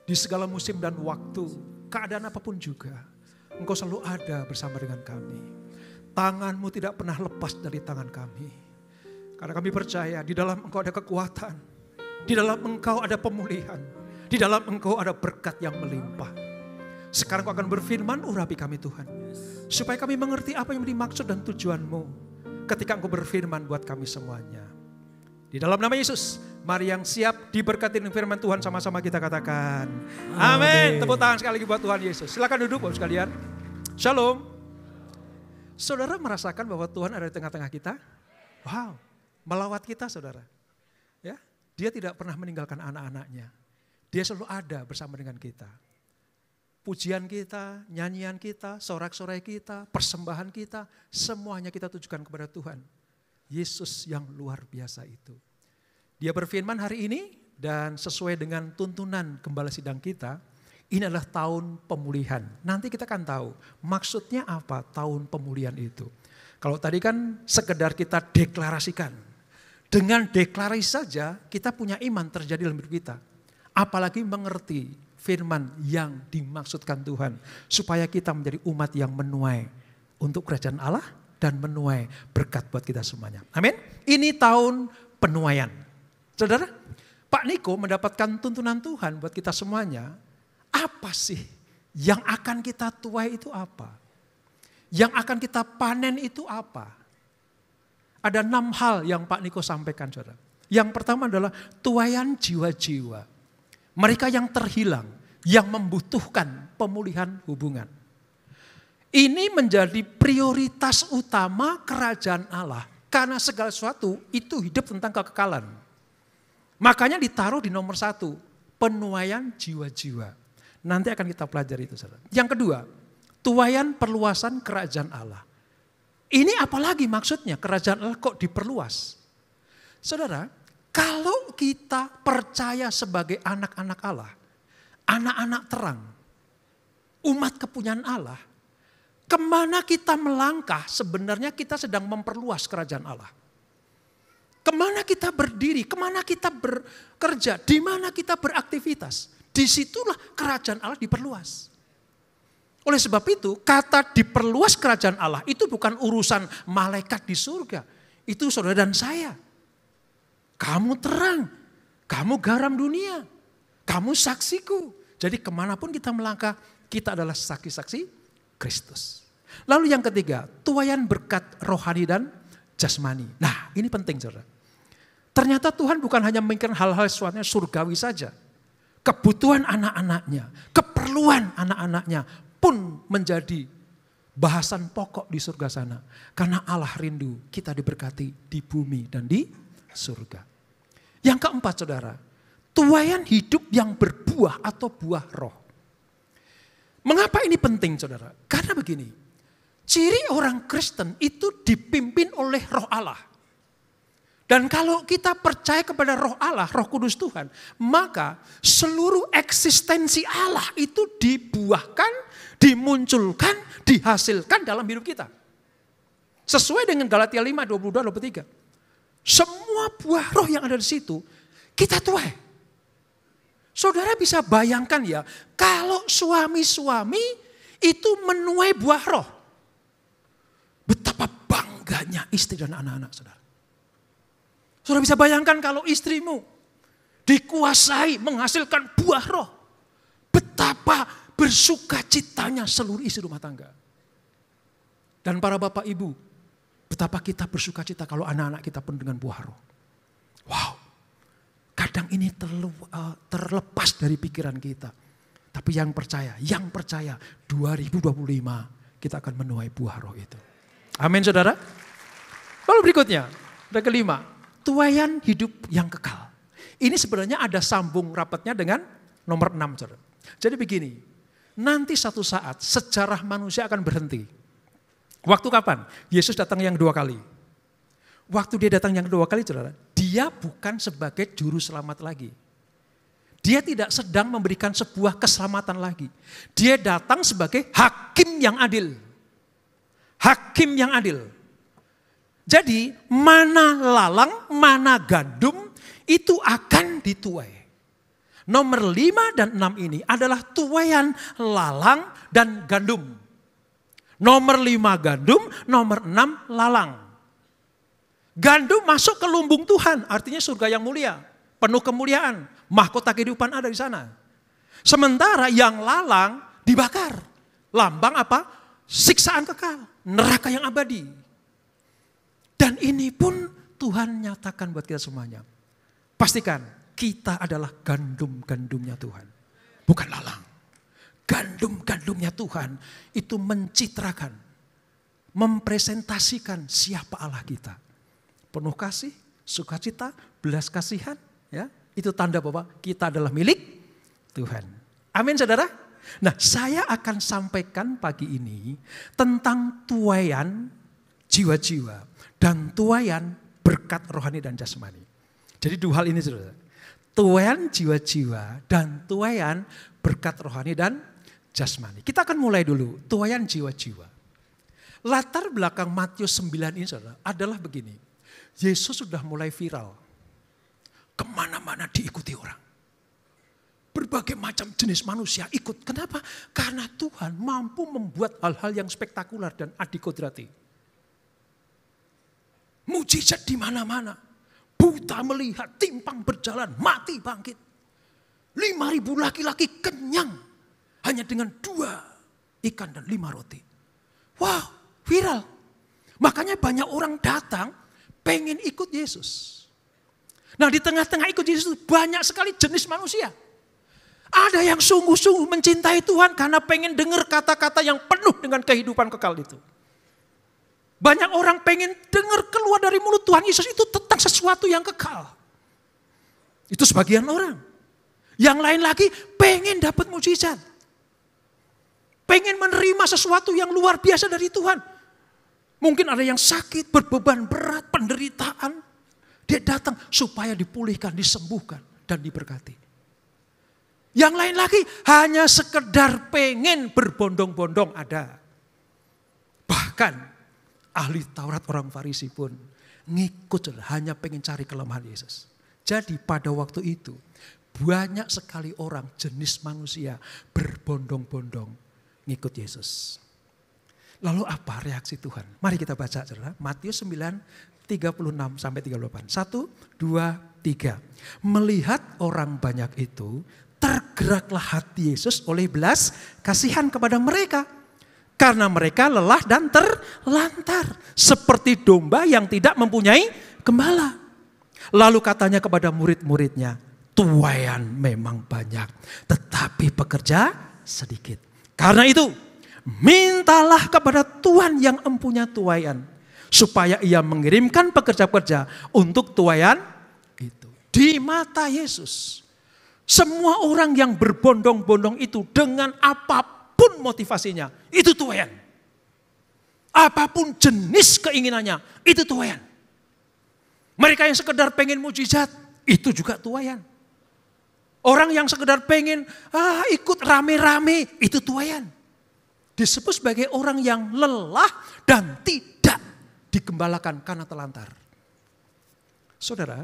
Di segala musim dan waktu, keadaan apapun juga, Engkau selalu ada bersama dengan kami. Tangan-Mu tidak pernah lepas dari tangan kami. Karena kami percaya di dalam Engkau ada kekuatan, di dalam Engkau ada pemulihan, di dalam Engkau ada berkat yang melimpah. Sekarang Engkau akan berfirman, urapi kami Tuhan, supaya kami mengerti apa yang dimaksud dan tujuan-Mu ketika Engkau berfirman buat kami semuanya. Di dalam nama Yesus, mari yang siap diberkati dengan firman Tuhan sama-sama kita katakan. Amin. Tepuk tangan sekali lagi buat Tuhan Yesus. Silakan duduk Bapak sekalian. Shalom. Saudara merasakan bahwa Tuhan ada di tengah-tengah kita? Wow, melawat kita saudara. Ya, Dia tidak pernah meninggalkan anak-anaknya. Dia selalu ada bersama dengan kita. Pujian kita, nyanyian kita, sorak-sorai kita, persembahan kita, semuanya kita tujukan kepada Tuhan. Yesus yang luar biasa itu. Dia berfirman hari ini dan sesuai dengan tuntunan gembala sidang kita, ini adalah tahun pemulihan. Nanti kita akan tahu maksudnya apa tahun pemulihan itu. Kalau tadi kan sekedar kita deklarasikan. Dengan deklarasi saja kita punya iman terjadi dalam hidup kita. Apalagi mengerti firman yang dimaksudkan Tuhan. Supaya kita menjadi umat yang menuai untuk kerajaan Allah dan menuai berkat buat kita semuanya. Amin. Ini tahun penuaian. Saudara, Pak Niko mendapatkan tuntunan Tuhan buat kita semuanya. Apa sih yang akan kita tuai itu apa? Yang akan kita panen itu apa? Ada 6 hal yang Pak Niko sampaikan, saudara. Yang pertama adalah tuaian jiwa-jiwa. Mereka yang terhilang, yang membutuhkan pemulihan hubungan. Ini menjadi prioritas utama kerajaan Allah. Karena segala sesuatu itu hidup tentang kekekalan. Makanya ditaruh di nomor 1, penuaian jiwa-jiwa. Nanti akan kita pelajari itu, saudara. Yang kedua, tuaian perluasan kerajaan Allah. Ini apalagi maksudnya kerajaan Allah kok diperluas? Saudara, kalau kita percaya sebagai anak-anak Allah, anak-anak terang, umat kepunyaan Allah, kemana kita melangkah sebenarnya kita sedang memperluas kerajaan Allah. Kemana kita berdiri, kemana kita bekerja, di mana kita beraktivitas. Disitulah kerajaan Allah diperluas. Oleh sebab itu, kata diperluas kerajaan Allah itu bukan urusan malaikat di surga. Itu saudara dan saya. Kamu terang, kamu garam dunia, kamu saksiku. Jadi kemanapun kita melangkah, kita adalah saksi-saksi Kristus. Lalu yang ketiga, tuaian berkat rohani dan jasmani. Nah, ini penting saudara. Ternyata Tuhan bukan hanya memikirkan hal-hal sesuatu surgawi saja. Kebutuhan anak-anaknya, keperluan anak-anaknya pun menjadi bahasan pokok di surga sana. Karena Allah rindu kita diberkati di bumi dan di surga. Yang keempat saudara, tuaian hidup yang berbuah atau buah roh. Mengapa ini penting saudara? Karena begini, ciri orang Kristen itu dipimpin oleh roh Allah. Dan kalau kita percaya kepada roh Allah, roh kudus Tuhan, maka seluruh eksistensi Allah itu dibuahkan, dimunculkan, dihasilkan dalam hidup kita. Sesuai dengan Galatia 5, 22, 23. Semua buah roh yang ada di situ, kita tuai. Saudara bisa bayangkan ya, kalau suami-suami itu menuai buah roh. Betapa bangganya istri dan anak-anak saudara. Saudara bisa bayangkan kalau istrimu dikuasai menghasilkan buah roh. Betapa bersuka citanya seluruh isi rumah tangga. Dan para bapak ibu, betapa kita bersuka cita kalau anak-anak kita penuh dengan buah roh. Wow, kadang ini terlepas dari pikiran kita. Tapi yang percaya 2025 kita akan menuai buah roh itu. Amin saudara. Lalu berikutnya, ada kelima, tuaian hidup yang kekal. Ini sebenarnya ada sambung rapatnya dengan nomor 6 saudara. Jadi begini, nanti satu saat sejarah manusia akan berhenti. Waktu kapan? Yesus datang yang 2 kali. Waktu dia datang yang 2 kali saudara, dia bukan sebagai juru selamat lagi. Dia tidak sedang memberikan sebuah keselamatan lagi. Dia datang sebagai hakim yang adil. Hakim yang adil. Jadi mana lalang, mana gandum itu akan dituai. Nomor 5 dan 6 ini adalah tuaian lalang dan gandum. Nomor 5 gandum, nomor 6 lalang. Gandum masuk ke lumbung Tuhan, artinya surga yang mulia. Penuh kemuliaan, mahkota kehidupan ada di sana. Sementara yang lalang dibakar. Lambang apa? Siksaan kekal, neraka yang abadi. Dan ini pun Tuhan nyatakan buat kita semuanya. Pastikan kita adalah gandum-gandumnya Tuhan. Bukan lalang. Gandum-gandumnya Tuhan itu mencitrakan, mempresentasikan siapa Allah kita. Penuh kasih, sukacita, belas kasihan. Ya, itu tanda bahwa kita adalah milik Tuhan. Amin saudara. Nah saya akan sampaikan pagi ini tentang tuaian jiwa-jiwa. Dan tuaian berkat rohani dan jasmani. Jadi 2 hal ini saudara. Tuaian jiwa-jiwa dan tuaian berkat rohani dan jasmani. Kita akan mulai dulu tuaian jiwa-jiwa. Latar belakang Matius 9 ini saudara adalah begini. Yesus sudah mulai viral. Kemana-mana diikuti orang. Berbagai macam jenis manusia ikut. Kenapa? Karena Tuhan mampu membuat hal-hal yang spektakuler dan adikodrati. Mujizat di mana-mana. Buta melihat, timpang berjalan, mati bangkit. 5.000 laki-laki kenyang. Hanya dengan 2 ikan dan 5 roti. Wow, viral. Makanya banyak orang datang pengen ikut Yesus. Nah di tengah-tengah ikut Yesus banyak sekali jenis manusia. Ada yang sungguh-sungguh mencintai Tuhan karena pengen dengar kata-kata yang penuh dengan kehidupan kekal itu. Banyak orang pengen dengar keluar dari mulut Tuhan Yesus itu tentang sesuatu yang kekal. Itu sebagian orang. Yang lain lagi pengen dapat mujizat. Pengen menerima sesuatu yang luar biasa dari Tuhan. Mungkin ada yang sakit, berbeban berat, penderitaan. Dia datang supaya dipulihkan, disembuhkan, dan diberkati. Yang lain lagi hanya sekedar pengen berbondong-bondong ada. Bahkan ahli Taurat orang Farisi pun ngikut hanya pengen cari kelemahan Yesus. Jadi pada waktu itu banyak sekali orang jenis manusia berbondong-bondong ngikut Yesus. Lalu apa reaksi Tuhan? Mari kita baca saudara. Matius 9, 36 sampai 38. 1, 2, 3. Melihat orang banyak itu, tergeraklah hati Yesus oleh belas kasihan kepada mereka. Karena mereka lelah dan terlantar. Seperti domba yang tidak mempunyai gembala. Lalu katanya kepada murid-muridnya, tuaian memang banyak, tetapi pekerja sedikit. Karena itu, mintalah kepada Tuhan yang empunya tuaian, supaya ia mengirimkan pekerja-pekerja untuk tuaian itu. Di mata Yesus, semua orang yang berbondong-bondong itu dengan apapun motivasinya, itu tuaian. Apapun jenis keinginannya, itu tuaian. Mereka yang sekedar pengen mujizat, itu juga tuaian. Orang yang sekedar pengen ikut rame-rame, itu tuaian. Disebut sebagai orang yang lelah dan tidak digembalakan karena telantar. Saudara,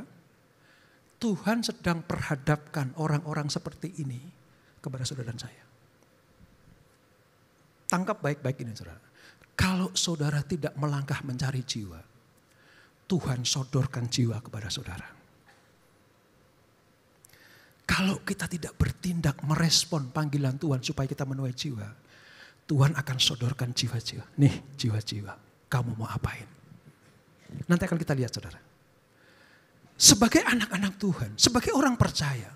Tuhan sedang perhadapkan orang-orang seperti ini kepada saudara dan saya. Tangkap baik-baik ini saudara. Kalau saudara tidak melangkah mencari jiwa, Tuhan sodorkan jiwa kepada saudara. Kalau kita tidak bertindak merespon panggilan Tuhan supaya kita menuai jiwa, Tuhan akan sodorkan jiwa-jiwa. Nih jiwa-jiwa, kamu mau apain? Nanti akan kita lihat saudara. Sebagai anak-anak Tuhan, sebagai orang percaya,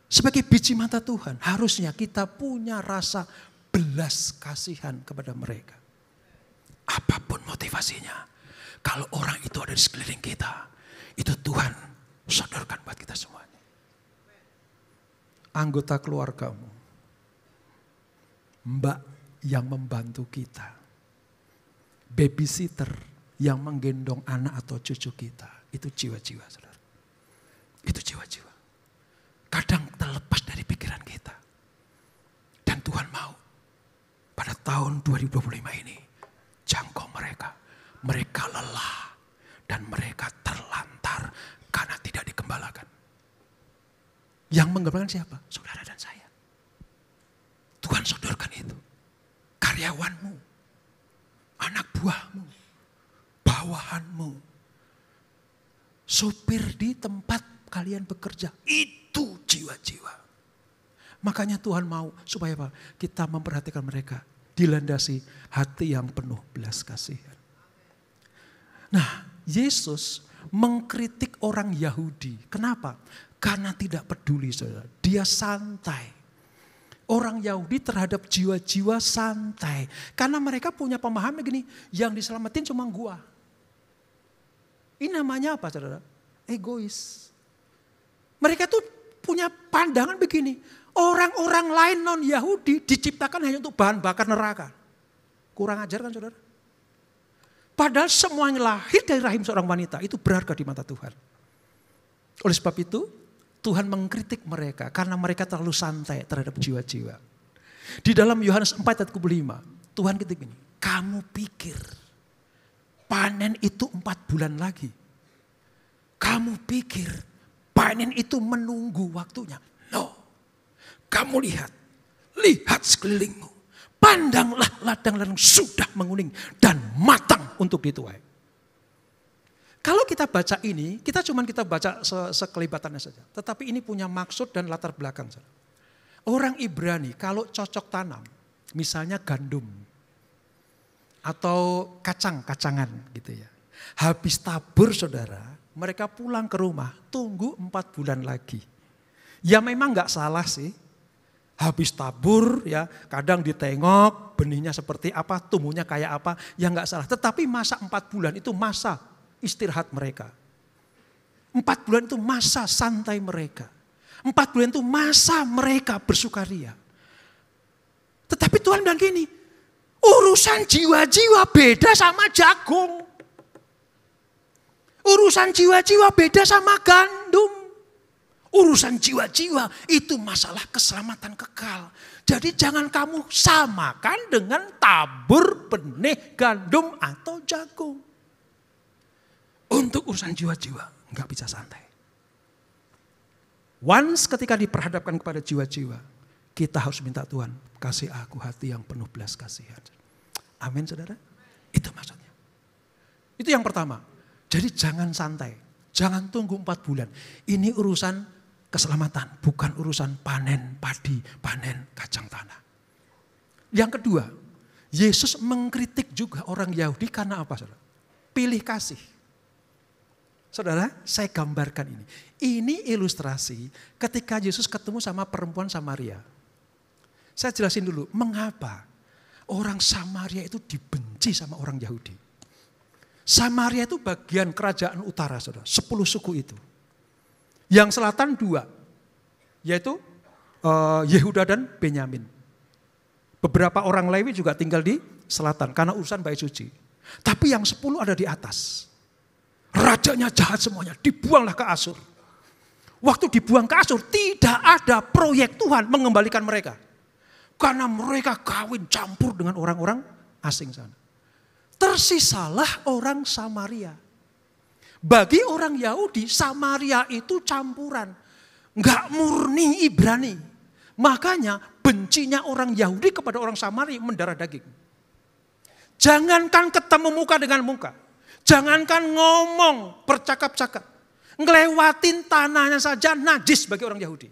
sebagai biji mata Tuhan, harusnya kita punya rasa belas kasihan kepada mereka. Apapun motivasinya, kalau orang itu ada di sekeliling kita, itu Tuhan sodorkan buat kita semuanya. Anggota keluargamu, mbak yang membantu kita, babysitter yang menggendong anak atau cucu kita, itu jiwa-jiwa saudara. Itu jiwa-jiwa. Kadang terlepas dari pikiran kita. Dan Tuhan mau pada tahun 2025 ini jangkau mereka. Mereka lelah dan mereka terlantar karena tidak digembalakan. Yang menggembalakan siapa? Saudara dan saya. Tuhan sodorkan itu. Karyawanmu, anak buahmu, bawahanmu, sopir di tempat kalian bekerja. Itu jiwa-jiwa. Makanya Tuhan mau supaya apa? Kita memperhatikan mereka. Dilandasi hati yang penuh belas kasihan. Nah, Yesus mengkritik orang Yahudi. Kenapa? Karena tidak peduli saudara. Dia santai. Orang Yahudi terhadap jiwa-jiwa santai. Karena mereka punya pemahaman gini, yang diselamatin cuma gua. Ini namanya apa saudara? Egois. Mereka tuh punya pandangan begini. Orang-orang lain non-Yahudi diciptakan hanya untuk bahan bakar neraka. Kurang ajar kan saudara? Padahal semuanya lahir dari rahim seorang wanita. Itu berharga di mata Tuhan. Oleh sebab itu Tuhan mengkritik mereka karena mereka terlalu santai terhadap jiwa-jiwa. Di dalam Yohanes 4 ayat 5, Tuhan kritik ini. Kamu pikir panen itu 4 bulan lagi. Kamu pikir panen itu menunggu waktunya? No. Kamu lihat sekelilingmu. Pandanglah ladang-ladang sudah menguning dan matang untuk dituai. Kalau kita baca ini, kita baca sekelibatannya saja. Tetapi ini punya maksud dan latar belakang. Orang Ibrani kalau cocok tanam, misalnya gandum atau kacang-kacangan gitu ya. Habis tabur saudara, mereka pulang ke rumah, tunggu 4 bulan lagi. Ya memang gak salah sih. Habis tabur ya, kadang ditengok benihnya seperti apa, tumbuhnya kayak apa, ya gak salah. Tetapi masa 4 bulan itu masa istirahat mereka. 4 bulan itu masa santai mereka. 4 bulan itu masa mereka bersukaria. Tetapi Tuhan bilang gini, urusan jiwa-jiwa beda sama jagung. Urusan jiwa-jiwa beda sama gandum. Urusan jiwa-jiwa itu masalah keselamatan kekal. Jadi jangan kamu samakan dengan tabur benih gandum atau jagung. Untuk urusan jiwa-jiwa nggak bisa santai. Once ketika diperhadapkan kepada jiwa-jiwa, kita harus minta Tuhan, kasih aku hati yang penuh belas kasihan. Amin saudara. Itu maksudnya. Itu yang pertama. Jadi jangan santai. Jangan tunggu 4 bulan. Ini urusan keselamatan, bukan urusan panen padi, panen kacang tanah. Yang kedua, Yesus mengkritik juga orang Yahudi karena apa saudara? Pilih kasih. Saudara, saya gambarkan ini. Ini ilustrasi ketika Yesus ketemu sama perempuan Samaria. Saya jelasin dulu, mengapa orang Samaria itu dibenci sama orang Yahudi. Samaria itu bagian kerajaan utara saudara, 10 suku itu. Yang selatan 2, yaitu Yehuda dan Benyamin. Beberapa orang Lewi juga tinggal di selatan karena urusan bait suci. Tapi yang 10 ada di atas. Rajanya jahat semuanya, dibuanglah ke Asyur. Waktu dibuang ke Asyur tidak ada proyek Tuhan mengembalikan mereka. Karena mereka kawin campur dengan orang-orang asing sana. Tersisalah orang Samaria. Bagi orang Yahudi, Samaria itu campuran. Enggak murni Ibrani. Makanya bencinya orang Yahudi kepada orang Samaria mendarah daging. Jangankan ketemu muka dengan muka. Jangankan ngomong, bercakap-cakap. Ngelewatin tanahnya saja najis bagi orang Yahudi.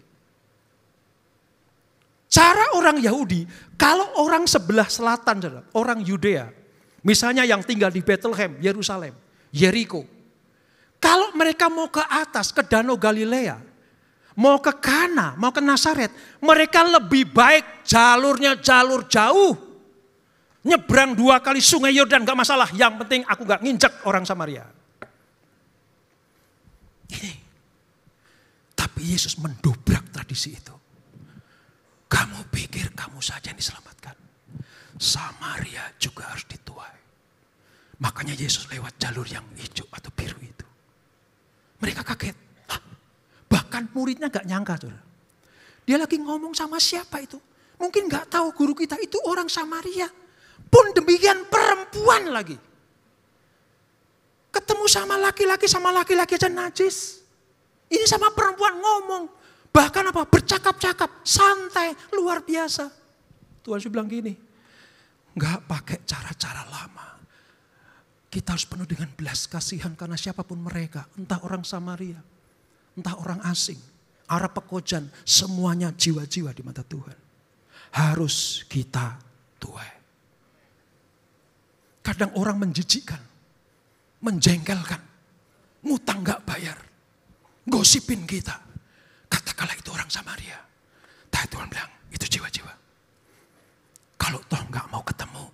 Cara orang Yahudi, kalau orang sebelah selatan, orang Yudea. Misalnya yang tinggal di Bethlehem, Yerusalem, Yeriko. Kalau mereka mau ke atas, ke Danau Galilea, mau ke Kana, mau ke Nazaret, mereka lebih baik jalurnya jalur jauh. Nyebrang 2 kali sungai Yordan gak masalah, yang penting aku gak nginjek orang Samaria. Ini. Tapi Yesus mendobrak tradisi itu. Kamu pikir kamu saja yang diselamatkan. Samaria juga harus dituai. Makanya Yesus lewat jalur yang hijau atau biru itu. Mereka kaget. Bahkan muridnya gak nyangka. Saudara. Dia lagi ngomong sama siapa itu. Mungkin gak tahu guru kita itu orang Samaria. Pun demikian perempuan lagi. Ketemu sama laki-laki aja najis. Ini sama perempuan ngomong. Bahkan apa? Bercakap-cakap. Santai. Luar biasa. Tuhan bilang gini. Gak pakai cara-cara lama. Kita harus penuh dengan belas kasihan karena siapapun mereka. Entah orang Samaria. Entah orang asing. Arab pekojan. Semuanya jiwa-jiwa di mata Tuhan. Harus kita tuai. Kadang orang menjijikkan. Menjengkelkan. Ngutang gak bayar. Gosipin kita. Katakanlah itu orang Samaria. Tapi Tuhan bilang itu jiwa-jiwa. Kalau toh gak mau ketemu,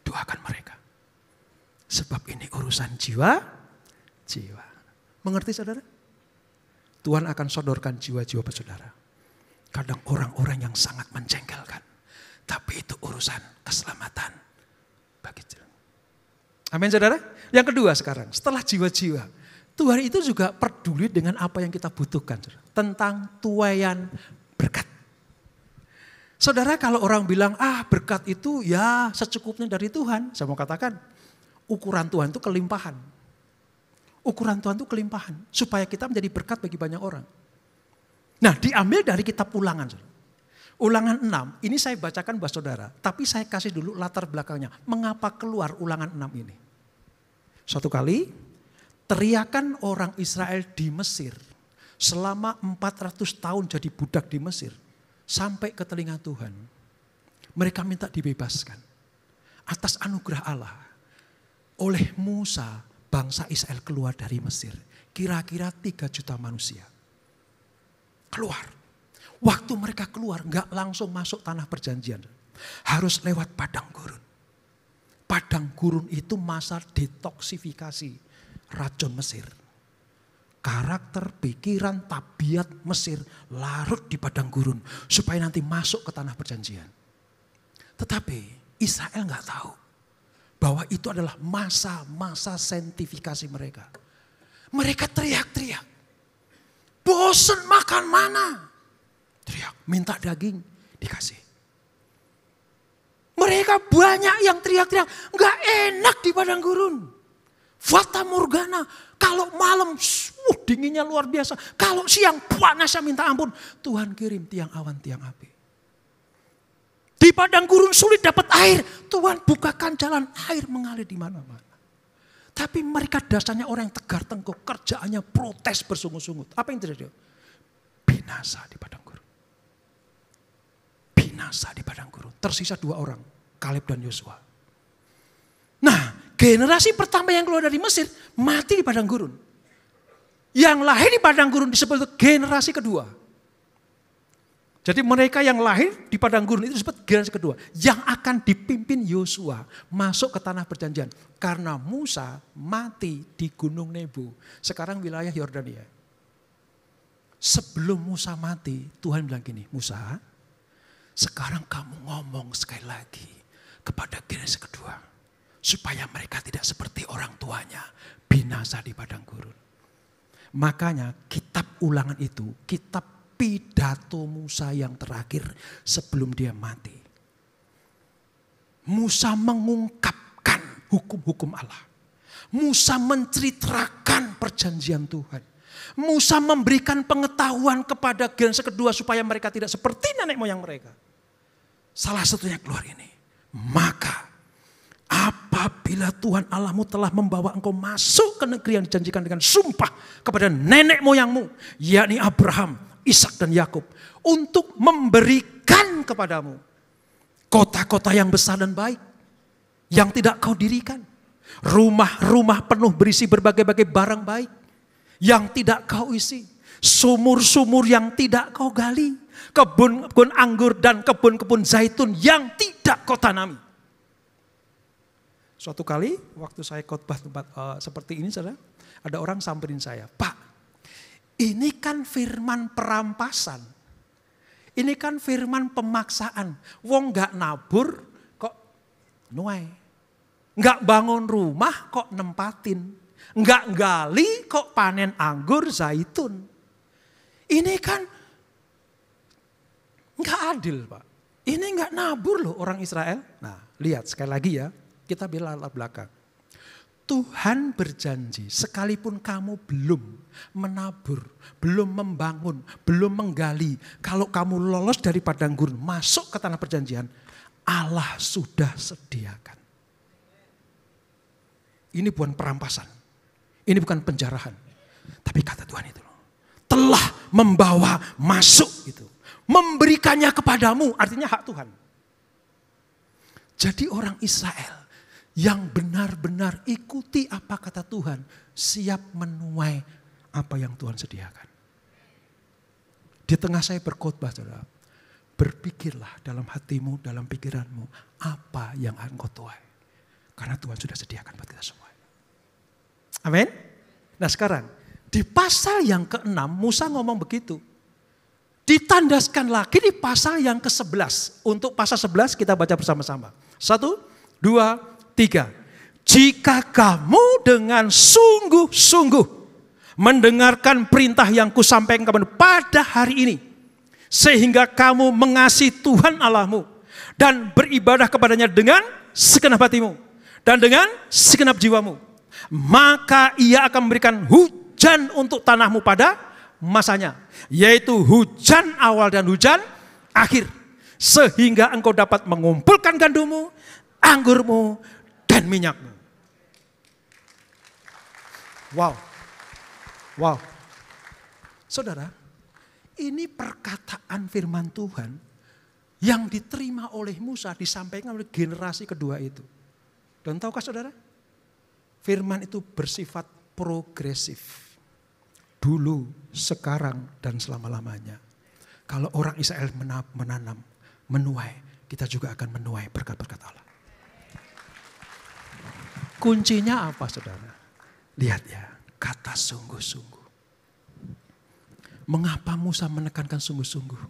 doakan mereka. Sebab ini urusan jiwa. Mengerti saudara? Tuhan akan sodorkan jiwa-jiwa saudara. Kadang orang-orang yang sangat menjengkelkan. Tapi itu urusan keselamatan bagi jiwa. Amin saudara. Yang kedua sekarang, setelah jiwa-jiwa. Tuhan itu juga peduli dengan apa yang kita butuhkan. Saudara. Tentang tuaian berkat. Saudara kalau orang bilang, berkat itu ya secukupnya dari Tuhan. Saya mau katakan, ukuran Tuhan itu kelimpahan. Ukuran Tuhan itu kelimpahan. Supaya kita menjadi berkat bagi banyak orang. Nah, diambil dari kitab Ulangan. Ulangan 6, ini saya bacakan buat saudara. Tapi saya kasih dulu latar belakangnya. Mengapa keluar Ulangan 6 ini? Suatu kali, teriakan orang Israel di Mesir selama 400 tahun jadi budak di Mesir. Sampai ke telinga Tuhan. Mereka minta dibebaskan. Atas anugerah Allah. Oleh Musa, bangsa Israel keluar dari Mesir. Kira-kira 3 juta manusia. Keluar. Waktu mereka keluar gak langsung masuk tanah perjanjian. Harus lewat padang gurun. Padang gurun itu masa detoksifikasi racun Mesir. Karakter, pikiran, tabiat Mesir larut di padang gurun. Supaya nanti masuk ke tanah perjanjian. Tetapi Israel gak tahu. Bahwa itu adalah masa-masa sanctifikasi mereka. Mereka teriak-teriak. Bosen makan mana? Teriak, minta daging, dikasih. Mereka banyak yang teriak-teriak, gak enak di padang gurun. Fata Morgana, kalau malam dinginnya luar biasa. Kalau siang panasnya minta ampun. Tuhan kirim tiang awan, tiang api. Di padang gurun sulit dapat air. Tuhan bukakan jalan air mengalir di mana-mana. Tapi mereka dasarnya orang yang tegar tengkuk. Kerjaannya protes bersungut-sungut. Apa yang terjadi? Binasa di padang gurun. Binasa di padang gurun. Tersisa 2 orang. Kaleb dan Yosua. Nah, generasi pertama yang keluar dari Mesir mati di padang gurun. Yang lahir di padang gurun disebut generasi kedua. Jadi mereka yang lahir di padang gurun itu disebut generasi kedua. Yang akan dipimpin Yosua masuk ke tanah perjanjian. Karena Musa mati di Gunung Nebo. Sekarang wilayah Yordania. Sebelum Musa mati, Tuhan bilang gini, Musa, sekarang kamu ngomong sekali lagi kepada generasi kedua. Supaya mereka tidak seperti orang tuanya, binasa di padang gurun. Makanya kitab Ulangan itu, kitab pidato Musa yang terakhir sebelum dia mati. Musa mengungkapkan hukum-hukum Allah. Musa menceritakan perjanjian Tuhan. Musa memberikan pengetahuan kepada generasi kedua supaya mereka tidak seperti nenek moyang mereka. Salah satunya keluar ini. Maka apabila Tuhan Allahmu telah membawa engkau masuk ke negeri yang dijanjikan dengan sumpah kepada nenek moyangmu, yakni Abraham, Ishak dan Yakub, untuk memberikan kepadamu kota-kota yang besar dan baik yang tidak kau dirikan, rumah-rumah penuh berisi berbagai-bagai barang baik yang tidak kau isi, sumur-sumur yang tidak kau gali, kebun-kebun anggur dan kebun-kebun zaitun yang tidak kau tanami. Suatu kali waktu saya khotbah tempat seperti ini, saudara, ada orang samperin saya, Pak, ini kan firman perampasan, ini kan firman pemaksaan. Wong gak nabur kok nuai, gak bangun rumah kok nempatin, gak gali kok panen anggur zaitun. Ini kan gak adil, Pak. Ini gak nabur loh orang Israel. Nah, lihat sekali lagi ya. Kita bilang latar belakang. Tuhan berjanji sekalipun kamu belum menabur, belum membangun, belum menggali. Kalau kamu lolos dari padang gurun masuk ke tanah perjanjian, Allah sudah sediakan. Ini bukan perampasan. Ini bukan penjarahan. Tapi kata Tuhan itu telah membawa masuk gitu. Memberikannya kepadamu artinya hak Tuhan. Jadi orang Israel yang benar-benar ikuti apa kata Tuhan, siap menuai apa yang Tuhan sediakan. Di tengah saya berkhotbah, saudara, berpikirlah dalam hatimu, dalam pikiranmu, apa yang akan kau tuai. Karena Tuhan sudah sediakan buat kita semua. Amin. Nah sekarang, di pasal yang ke-6, Musa ngomong begitu. Ditandaskan lagi di pasal yang ke-11. Untuk pasal 11 kita baca bersama-sama. 1, 2, 3. Jika kamu dengan sungguh-sungguh mendengarkan perintah yang kusampaikan kepada pada hari ini, sehingga kamu mengasihi Tuhan Allahmu dan beribadah kepadanya dengan segenap hatimu dan dengan segenap jiwamu, maka ia akan memberikan hujan untuk tanahmu pada masanya, yaitu hujan awal dan hujan akhir, sehingga engkau dapat mengumpulkan gandummu, anggurmu, dan minyakmu. Wow. Wow. Saudara, ini perkataan firman Tuhan yang diterima oleh Musa, disampaikan oleh generasi kedua itu. Dan tahukah saudara, firman itu bersifat progresif. Dulu, sekarang, dan selama-lamanya. Kalau orang Israel menanam, menuai, kita juga akan menuai berkat-berkat Allah. Kuncinya apa saudara? Lihat ya, kata sungguh-sungguh. Mengapa Musa menekankan sungguh-sungguh?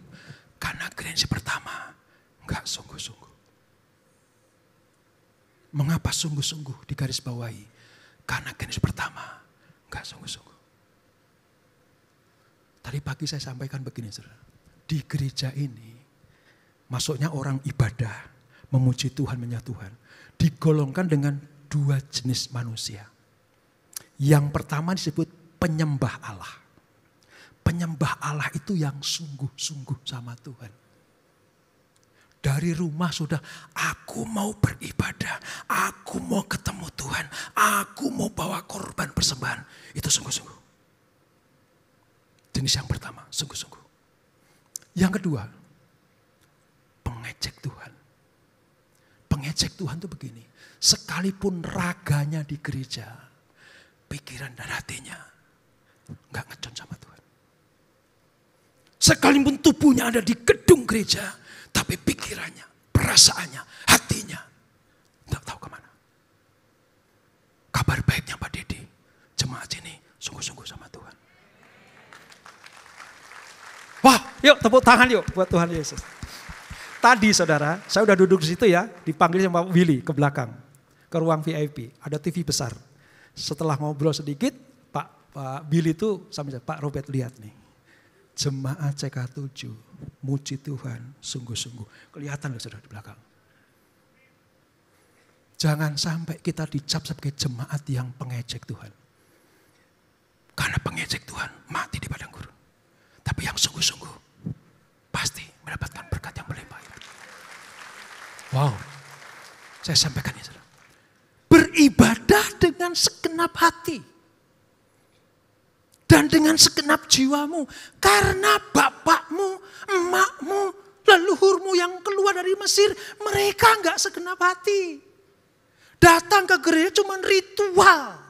Karena generasi pertama enggak sungguh-sungguh. Mengapa sungguh-sungguh digarisbawahi? Karena generasi pertama enggak sungguh-sungguh. Tadi pagi saya sampaikan begini saudara. Di gereja ini, masuknya orang ibadah, memuji Tuhan, menyembah Tuhan, digolongkan dengan dua jenis manusia. Yang pertama disebut penyembah Allah. Penyembah Allah itu yang sungguh-sungguh sama Tuhan. Dari rumah sudah, aku mau beribadah, aku mau ketemu Tuhan, aku mau bawa korban persembahan. Itu sungguh-sungguh. Jenis yang pertama, sungguh-sungguh. Yang kedua, pengejek Tuhan. Pengejek Tuhan itu begini, sekalipun raganya di gereja, pikiran dan hatinya enggak ngecon sama Tuhan. Sekalipun tubuhnya ada di gedung gereja, tapi pikirannya, perasaannya, hatinya enggak tahu kemana. Kabar baiknya Pak Dede, jemaat ini sungguh-sungguh sama Tuhan. Wah, yuk tepuk tangan yuk buat Tuhan Yesus. Tadi saudara, saya udah duduk di situ ya, dipanggil sama Pak Willy ke belakang, ke ruang VIP, ada TV besar. Setelah ngobrol sedikit, Pak Billy itu sama saya, Pak Robert lihat nih. Jemaat CK7, muji Tuhan sungguh-sungguh. Kelihatan loh saudara di belakang. Jangan sampai kita dicap sebagai jemaat yang pengejek Tuhan. Karena pengejek Tuhan mati di padang gurun. Tapi yang sungguh-sungguh pasti mendapatkan berkat yang berlimpah. Wow, saya sampaikan ya saudara. Beribadah dengan segenap hati. Dan dengan segenap jiwamu. Karena bapakmu, emakmu, leluhurmu yang keluar dari Mesir. Mereka enggak segenap hati. Datang ke gereja cuma ritual.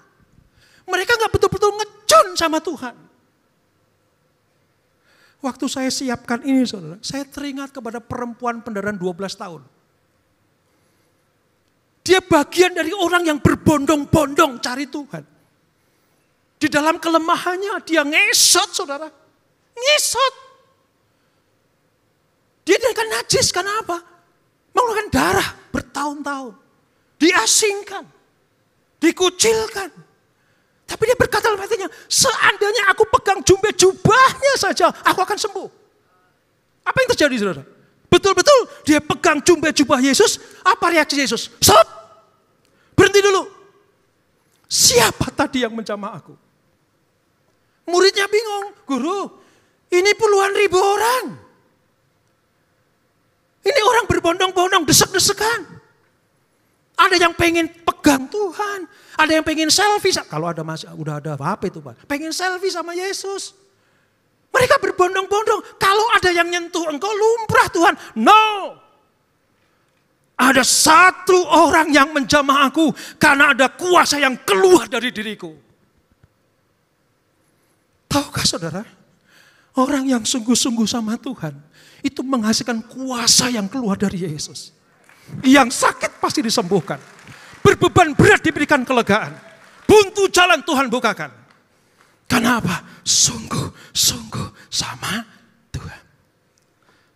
Mereka enggak betul-betul ngecun sama Tuhan. Waktu saya siapkan ini saudara, saya teringat kepada perempuan pendaraan 12 tahun. Dia bagian dari orang yang berbondong-bondong cari Tuhan. Di dalam kelemahannya dia ngesot saudara. Ngesot. Dia kan najis karena apa? Mengeluarkan darah bertahun-tahun. Diasingkan. Dikucilkan. Tapi dia berkata dalam hatinya, seandainya aku pegang jubah jubahnya saja, aku akan sembuh. Apa yang terjadi saudara? Betul-betul dia pegang jubah Yesus, apa reaksi Yesus? Stop! Berhenti dulu. Siapa tadi yang menjamah aku? Muridnya bingung, guru, ini puluhan ribu orang. Ini orang berbondong-bondong, desek-desekan. Ada yang pengen pegang Tuhan, ada yang pengen selfie. Kalau ada udah ada apa itu Pak? Pengen selfie sama Yesus. Mereka berbondong-bondong. Kalau ada yang nyentuh engkau lumrah Tuhan. No. Ada satu orang yang menjamah aku karena ada kuasa yang keluar dari diriku. Tahukah saudara? Orang yang sungguh-sungguh sama Tuhan itu menghasilkan kuasa yang keluar dari Yesus. Yang sakit pasti disembuhkan. Berbeban berat diberikan kelegaan. Buntu jalan Tuhan bukakan. Karena apa? Sungguh-sungguh sama Tuhan.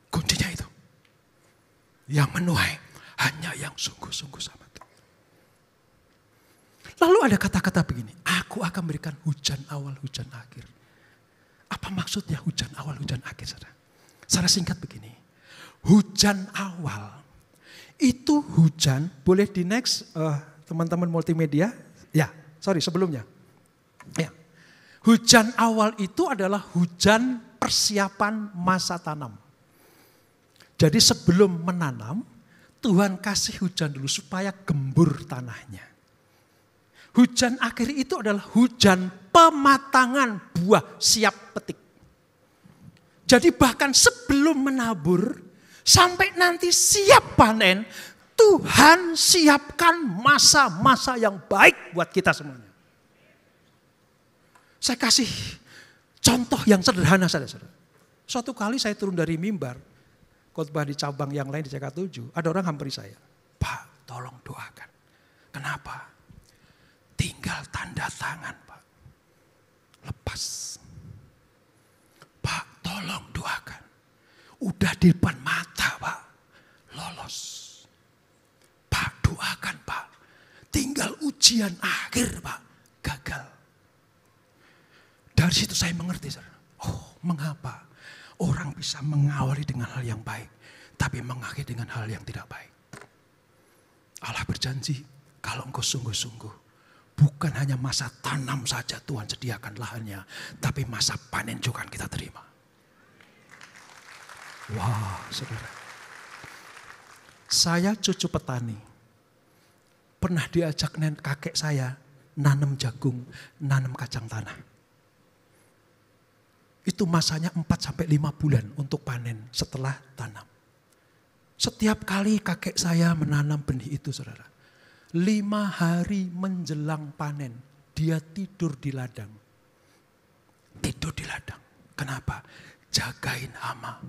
Kuncinya itu. Yang menuai hanya yang sungguh-sungguh sama Tuhan. Lalu ada kata-kata begini. Aku akan berikan hujan awal, hujan akhir. Apa maksudnya hujan awal, hujan akhir? Secara singkat begini. Hujan awal. Itu hujan, boleh di next teman-teman multimedia. Ya, sebelumnya. Ya. Hujan awal itu adalah hujan persiapan masa tanam. Jadi sebelum menanam, Tuhan kasih hujan dulu supaya gembur tanahnya. Hujan akhir itu adalah hujan pematangan buah siap petik. Jadi bahkan sebelum menabur, sampai nanti siap panen, Tuhan siapkan masa-masa yang baik buat kita semuanya. Saya kasih contoh yang sederhana saudara. Suatu kali saya turun dari mimbar, khotbah di cabang yang lain di Jakarta 7, ada orang hampiri saya. Pak, tolong doakan. Kenapa? Tinggal tanda tangan, Pak. Lepas. Pak, tolong doakan. Udah di depan mata, Pak. Lolos. Pak, doakan, Pak. Tinggal ujian akhir, Pak. Gagal. Dari situ saya mengerti, saudara. Oh, mengapa orang bisa mengawali dengan hal yang baik, tapi mengakhiri dengan hal yang tidak baik. Allah berjanji, kalau engkau sungguh-sungguh, bukan hanya masa tanam saja Tuhan sediakan lahannya, tapi masa panen juga kita terima. Wah, saudara. Saya cucu petani. Pernah diajak kakek saya nanam jagung, nanam kacang tanah. Itu masanya 4-5 bulan untuk panen setelah tanam. Setiap kali kakek saya menanam benih itu, saudara, 5 hari menjelang panen, dia tidur di ladang. Tidur di ladang. Kenapa? Jagain hama.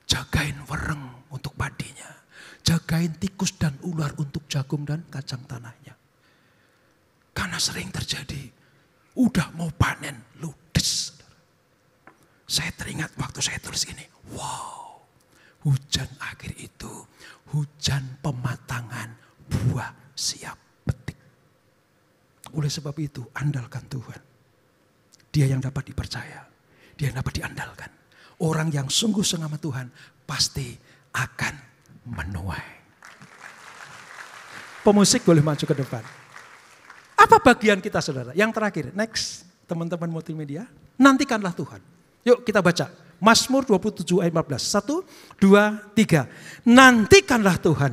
Jagain wereng untuk padinya. Jagain tikus dan ular untuk jagung dan kacang tanahnya. Karena sering terjadi, udah mau panen, ludes. Saya teringat waktu saya tulis ini. Wow, hujan akhir itu hujan pematangan buah siap petik. Oleh sebab itu andalkan Tuhan. Dia yang dapat dipercaya. Dia yang dapat diandalkan. Orang yang sungguh sama Tuhan pasti akan menuai. Pemusik boleh maju ke depan. Apa bagian kita, saudara? Yang terakhir, next, teman-teman multimedia. Nantikanlah Tuhan. Yuk kita baca. Mazmur 27 ayat 14. 1, 2, 3. Nantikanlah Tuhan.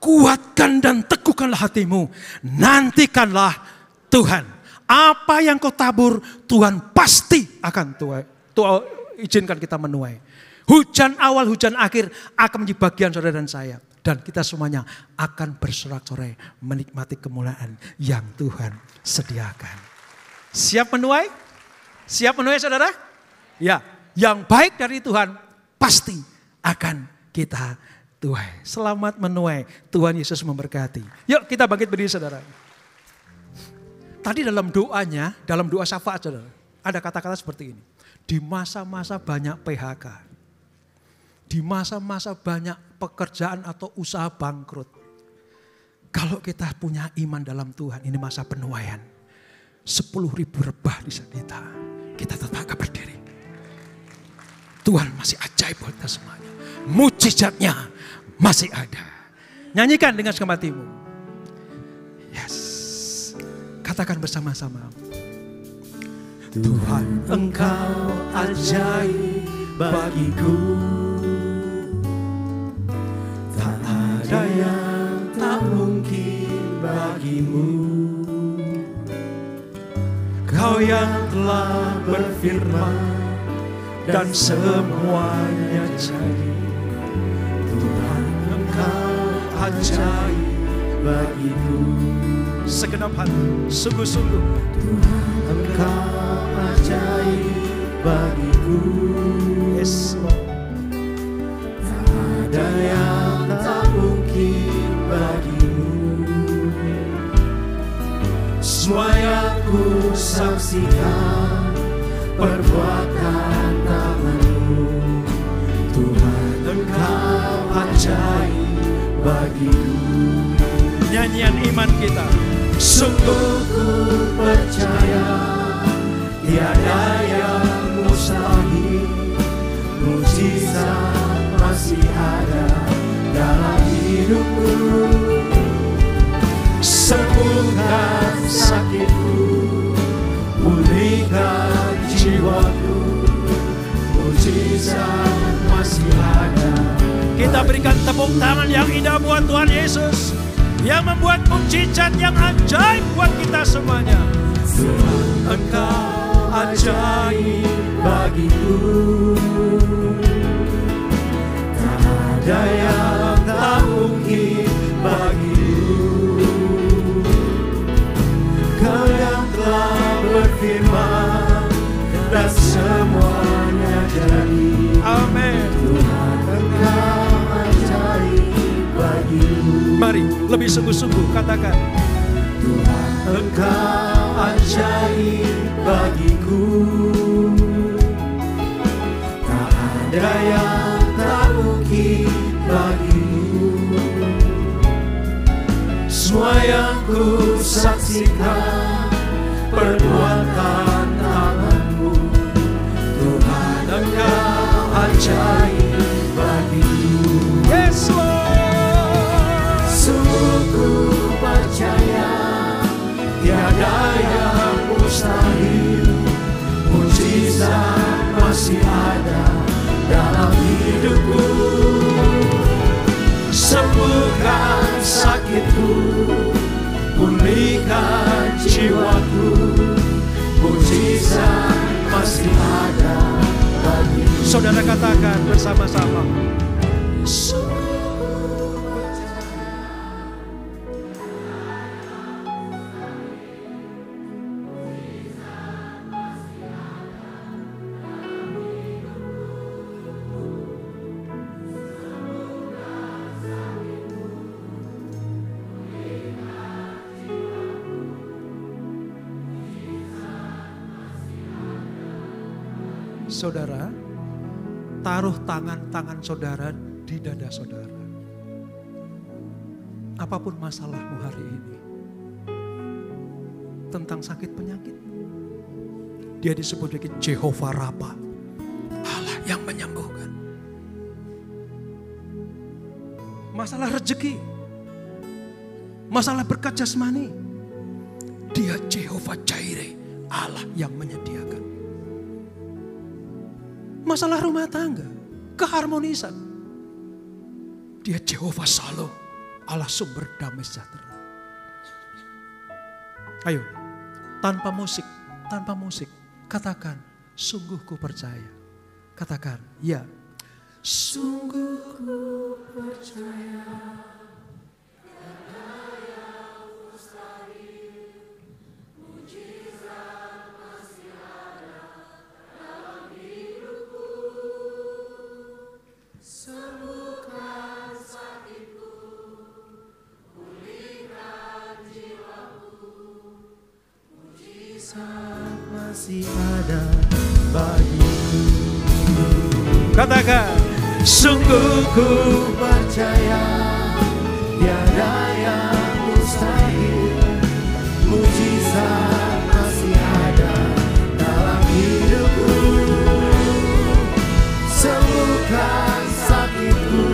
Kuatkan dan teguhkanlah hatimu. Nantikanlah Tuhan. Apa yang kau tabur, Tuhan pasti akan tuai. Izinkan kita menuai. Hujan awal, hujan akhir akan menjadi bagian saudara dan saya. Dan kita semuanya akan bersorak-sorai menikmati kemuliaan yang Tuhan sediakan. Siap menuai? Siap menuai, saudara? Ya, yang baik dari Tuhan pasti akan kita tuai. Selamat menuai. Tuhan Yesus memberkati. Yuk kita bangkit berdiri, saudara. Tadi dalam doanya, dalam doa syafaat, saudara, ada kata-kata seperti ini. Di masa-masa banyak PHK, di masa-masa banyak pekerjaan atau usaha bangkrut, kalau kita punya iman dalam Tuhan, ini masa penuaian. 10.000 rebah di saat kita tetap akan berdiri. Tuhan masih ajaib buat kita semuanya. Mujizatnya masih ada. Nyanyikan dengan segenap hatimu. Yes. Katakan bersama-sama. Tuhan, Engkau ajaib bagiku. Tak ada yang tak mungkin bagimu. Kau yang telah berfirman dan semuanya jadi. Tuhan, Engkau ajaib bagiku. Segenap hati, sungguh-sungguh. Tuhan, Engkau ajaib bagiku. Yes, Lord. Tak ada yang tak mungkin bagimu. Semuanya ku saksikan perbuatan tangan-Mu. Tuhan, Engkau ajaib bagiku. Nyanyian iman kita. Sungguh ku percaya tiada yang mustahil. Mujizat masih ada dalam hidupku. Sembuhkan sakitku, pulihkan jiwaku, mujizat masih ada. Kita berikan tepuk tangan yang indah buat Tuhan Yesus yang membuat mujizat yang ajaib buat kita semuanya. Tuhan, Engkau ajaib bagiku, tak ada yang tak mungkin bagimu. Kau yang telah berfirman dan semuanya jadi. Amin. Tuhan, Engkau ajaib bagiku. Mari lebih sungguh-sungguh katakan, Tuhan, Engkau ajaib bagiku, tak ada yang tak mungkin bagimu. Semua yang ku saksikan perbuatan tanganmu, Tuhan, Engkau ajaib bagiku. Yes Lord. Sungguh ku percaya tiada yang mustahil, mujizat masih ada dalam hidupku. Sembuhkan sakitku, pulihkan jiwaku, mujizat masih ada bagiku. Saudara katakan bersama-sama, saudara, taruh tangan-tangan saudara di dada saudara. Apapun masalahmu hari ini, tentang sakit penyakit, Dia disebut sebagai Jehovah Rafa, Allah yang menyembuhkan. Masalah rezeki, masalah berkat jasmani, Dia Jehovah Jireh, Allah yang menyediakan. Masalah rumah tangga, keharmonisan, Dia Jehovah Shalom, Allah sumber damai sejahtera. Ayo, tanpa musik, katakan, sungguh ku percaya. Katakan, ya, sungguh ku percaya. Masih ada bagiku. Katakan, sungguh ku percaya tiada yang mustahil, mujizat masih ada dalam hidupku. Sembuhkan sakitku,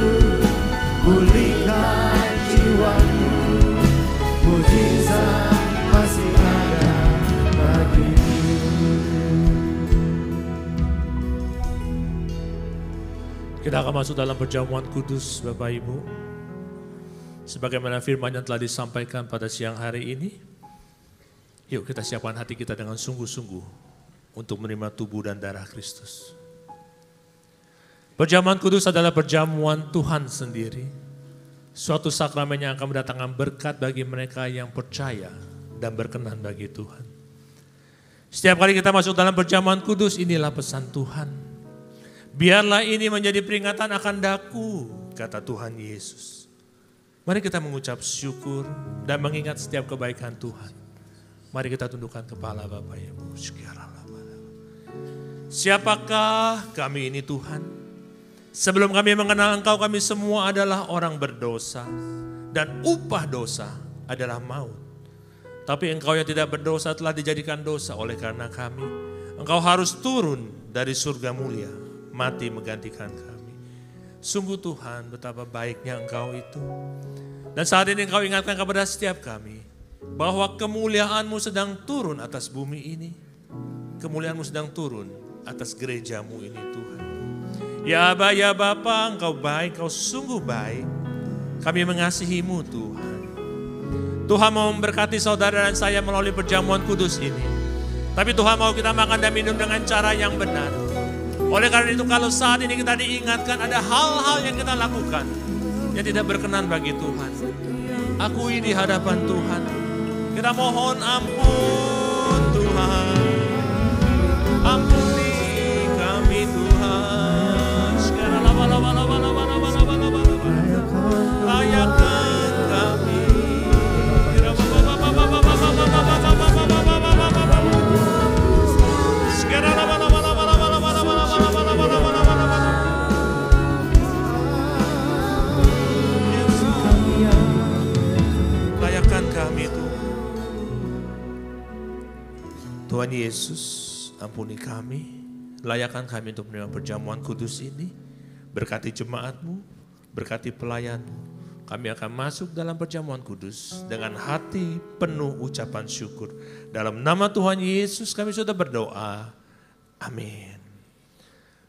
pulihkan jiwaku, mujizat masih ada bagiku. Kita akan masuk dalam perjamuan kudus Bapak Ibu. Sebagaimana firman yang telah disampaikan pada siang hari ini. Yuk kita siapkan hati kita dengan sungguh-sungguh untuk menerima tubuh dan darah Kristus. Perjamuan kudus adalah perjamuan Tuhan sendiri. Suatu sakramen yang akan mendatangkan berkat bagi mereka yang percaya dan berkenan bagi Tuhan. Setiap kali kita masuk dalam perjamuan kudus, inilah pesan Tuhan. Biarlah ini menjadi peringatan akan daku, kata Tuhan Yesus. Mari kita mengucap syukur dan mengingat setiap kebaikan Tuhan. Mari kita tundukkan kepala Bapak Ibu. Siapakah kami ini Tuhan? Sebelum kami mengenal Engkau, kami semua adalah orang berdosa. Dan upah dosa adalah maut. Tapi Engkau yang tidak berdosa telah dijadikan dosa oleh karena kami. Engkau harus turun dari surga mulia, mati menggantikan kami. Sungguh Tuhan, betapa baiknya Engkau itu. Dan saat ini Engkau ingatkan kepada setiap kami, bahwa kemuliaan-Mu sedang turun atas bumi ini. Kemuliaan-Mu sedang turun atas gereja-Mu ini Tuhan. Ya Aba, ya Bapa, Engkau baik, Engkau sungguh baik. Kami mengasihi-Mu Tuhan. Tuhan mau memberkati saudara dan saya melalui perjamuan kudus ini. Tapi Tuhan mau kita makan dan minum dengan cara yang benar. Oleh karena itu kalau saat ini kita diingatkan ada hal-hal yang kita lakukan yang tidak berkenan bagi Tuhan. Akui di hadapan Tuhan. Kita mohon ampun Tuhan. Ampuni kami Tuhan. Sekarang layakkan kami. Layakkan kami Tuhan. Tuhan Yesus, ampuni kami, layakkan kami untuk menerima perjamuan kudus ini. Berkati jemaat-Mu, berkati pelayan-Mu. Kami akan masuk dalam perjamuan kudus dengan hati penuh ucapan syukur. Dalam nama Tuhan Yesus kami sudah berdoa. Amin.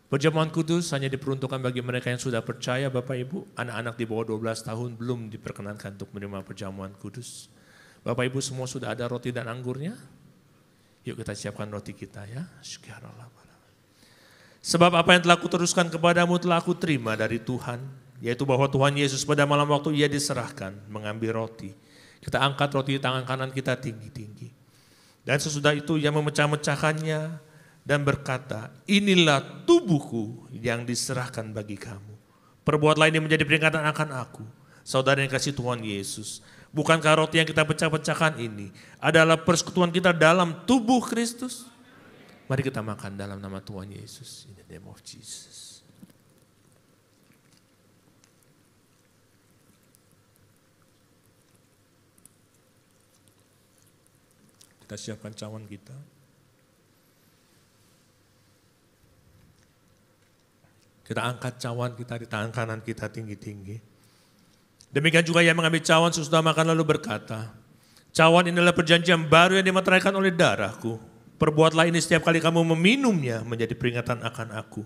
Perjamuan kudus hanya diperuntukkan bagi mereka yang sudah percaya Bapak Ibu. Anak-anak di bawah 12 tahun belum diperkenankan untuk menerima perjamuan kudus. Bapak Ibu semua sudah ada roti dan anggurnya? Yuk kita siapkan roti kita ya. Sebab apa yang telah kuteruskan kepadamu telah aku terima dari Tuhan. Yaitu bahwa Tuhan Yesus pada malam waktu ia diserahkan mengambil roti. Kita angkat roti di tangan kanan kita tinggi-tinggi. Dan sesudah itu ia memecah-mecahkannya dan berkata, inilah tubuhku yang diserahkan bagi kamu. Perbuatlah ini menjadi peringatan akan aku, saudara yang kasih Tuhan Yesus. Bukankah roti yang kita pecah-pecahkan ini adalah persekutuan kita dalam tubuh Kristus? Mari kita makan dalam nama Tuhan Yesus. In the name of Jesus. Kita siapkan cawan kita. Kita angkat cawan kita di tangan kanan kita tinggi-tinggi. Demikian juga yang mengambil cawan sesudah makan lalu berkata, cawan inilah perjanjian baru yang dimateraikan oleh darahku. Perbuatlah ini setiap kali kamu meminumnya menjadi peringatan akan aku.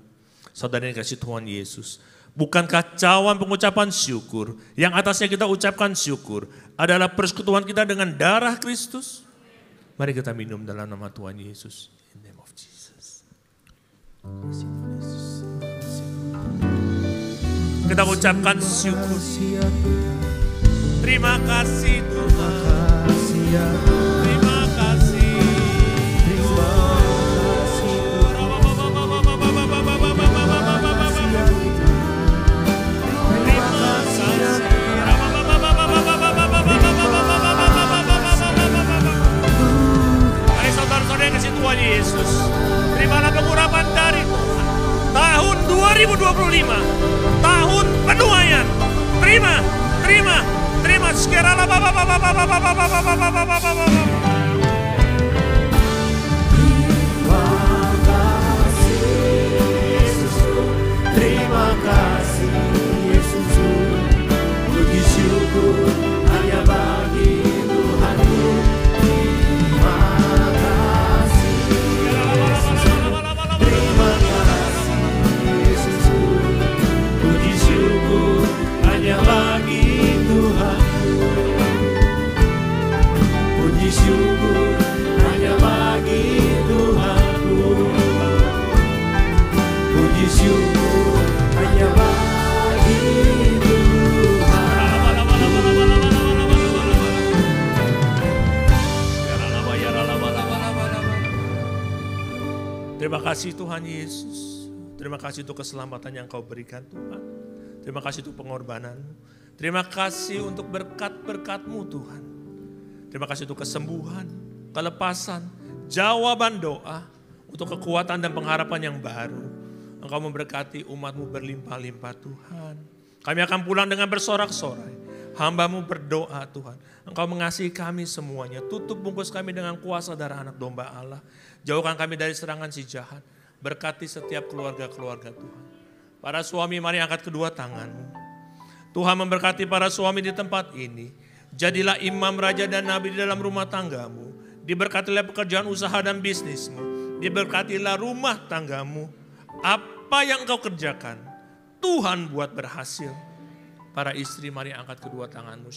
Saudara yang kasih Tuhan Yesus. Bukankah cawan pengucapan syukur yang atasnya kita ucapkan syukur adalah persekutuan kita dengan darah Kristus? Mari kita minum dalam nama Tuhan Yesus. In the name of Jesus. Kita ucapkan syukur. Terima kasih Tuhan. Terima kasih. Saudara-saudara yang kasih Tuhan Yesus, terimalah pengurapan dari Tuhan. Tahun 2025, tahun penuaian. Terima. Sekiranya terima kasih Yesus, puji syukur hanya bagi Tuhanku. Terima kasih Yesus, terima kasih Yesus, puji syukur hanya bagi Tuhanku. Puji syukur hanya bagi Tuhanku. Puji syukur hanya bagi Tuhan. Terima kasih Tuhan Yesus. Terima kasih untuk keselamatan yang Kau berikan Tuhan. Terima kasih untuk pengorbanan-Mu. Terima kasih untuk berkat-berkat-Mu Tuhan. Terima kasih untuk kesembuhan, kelepasan, jawaban doa, untuk kekuatan dan pengharapan yang baru. Engkau memberkati umat-Mu berlimpah-limpah Tuhan. Kami akan pulang dengan bersorak-sorai. Hamba-Mu berdoa Tuhan. Engkau mengasihi kami semuanya. Tutup bungkus kami dengan kuasa darah anak domba Allah. Jauhkan kami dari serangan si jahat. Berkati setiap keluarga-keluarga Tuhan. Para suami mari angkat kedua tangan-Mu. Tuhan memberkati para suami di tempat ini. Jadilah imam, raja dan nabi di dalam rumah tanggamu. Diberkatilah pekerjaan usaha dan bisnismu. Diberkatilah rumah tanggamu. Apa yang engkau kerjakan, Tuhan buat berhasil. Para istri, mari angkat kedua tanganmu.